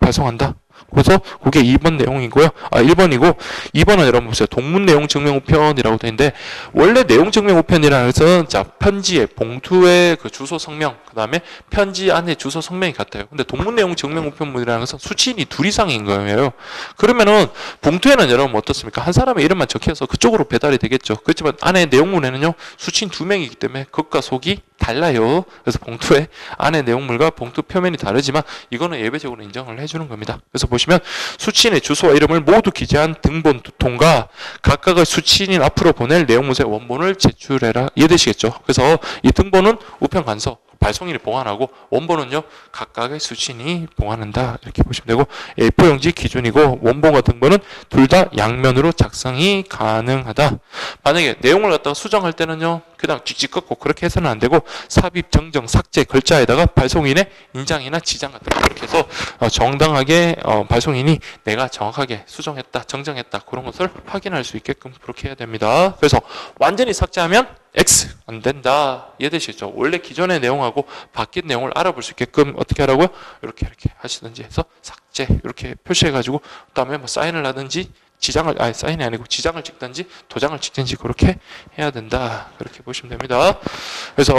[SPEAKER 1] 발송한다. 그래서 그게 2번 내용이고요. 1번이고 2번은 여러분 보세요. 동문 내용 증명 우편이라고 되어 있는데, 원래 내용 증명 우편이라는 것은 자, 편지에 봉투에 그 주소 성명, 그 다음에 편지 안에 주소 성명이 같아요. 근데 동문 내용 증명 우편물이라는 것은 수취인이 둘 이상인 거예요. 그러면은 봉투에는 여러분 어떻습니까? 한 사람의 이름만 적혀서 그쪽으로 배달이 되겠죠. 그렇지만 안에 내용물에는요, 수취인 2명이기 때문에 겉과 속이 달라요. 그래서 봉투에 안에 내용물과 봉투 표면이 다르지만 이거는 예외적으로 인정을 해주는 겁니다. 그래서 보시면 수취인의 주소와 이름을 모두 기재한 등본 두 통과 각각의 수취인인 앞으로 보낼 내용문서의 원본을 제출해라, 이해되시겠죠? 그래서 이 등본은 우편관서 발송인이 보관하고 원본은요 각각의 수취인이 보관한다, 이렇게 보시면 되고, A4 용지 기준이고 원본과 등본은 둘 다 양면으로 작성이 가능하다. 만약에 내용을 갖다가 수정할 때는요 그냥 찍찍 꺾고 그렇게 해서는 안 되고, 삽입, 정정, 삭제, 글자에다가 발송인의 인장이나 지장 같은 거 그렇게 해서 정당하게 발송인이 내가 정확하게 수정했다, 정정했다, 그런 것을 확인할 수 있게끔 그렇게 해야 됩니다. 그래서 완전히 삭제하면 X 안 된다, 이해되시죠? 원래 기존의 내용하고 바뀐 내용을 알아볼 수 있게끔 어떻게 하라고요? 이렇게 하시든지 해서 삭제 이렇게 표시해가지고 그다음에 뭐 사인을 하든지 사인이 아니고 지장을 찍든지 도장을 찍든지 그렇게 해야 된다, 그렇게 보시면 됩니다. 그래서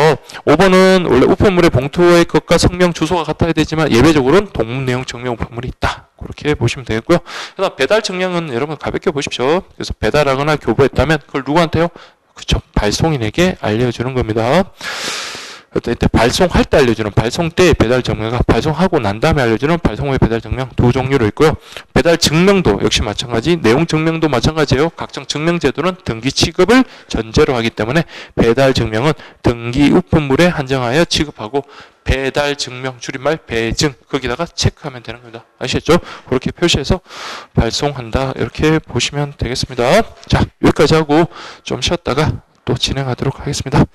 [SPEAKER 1] 5번은 원래 우편물의 봉투의 것과 성명 주소가 같아야 되지만 예외적으로는 동문 내용 증명 우편물이 있다, 그렇게 보시면 되겠고요. 그다음 배달 증명은 여러분 가볍게 보십시오. 그래서 배달하거나 교부했다면 그걸 누구한테요? 그쵸, 발송인에게 알려주는 겁니다. 이때 발송할 때 알려주는 발송 때의 배달 증명과 발송하고 난 다음에 알려주는 발송 후의 배달 증명 두 종류로 있고요. 배달 증명도 역시 마찬가지, 내용 증명도 마찬가지예요. 각종 증명 제도는 등기 취급을 전제로 하기 때문에 배달 증명은 등기 우편물에 한정하여 취급하고 배달 증명 줄임말 배증 거기다가 체크하면 되는 겁니다. 아시겠죠? 그렇게 표시해서 발송한다, 이렇게 보시면 되겠습니다. 자, 여기까지 하고 좀 쉬었다가 또 진행하도록 하겠습니다.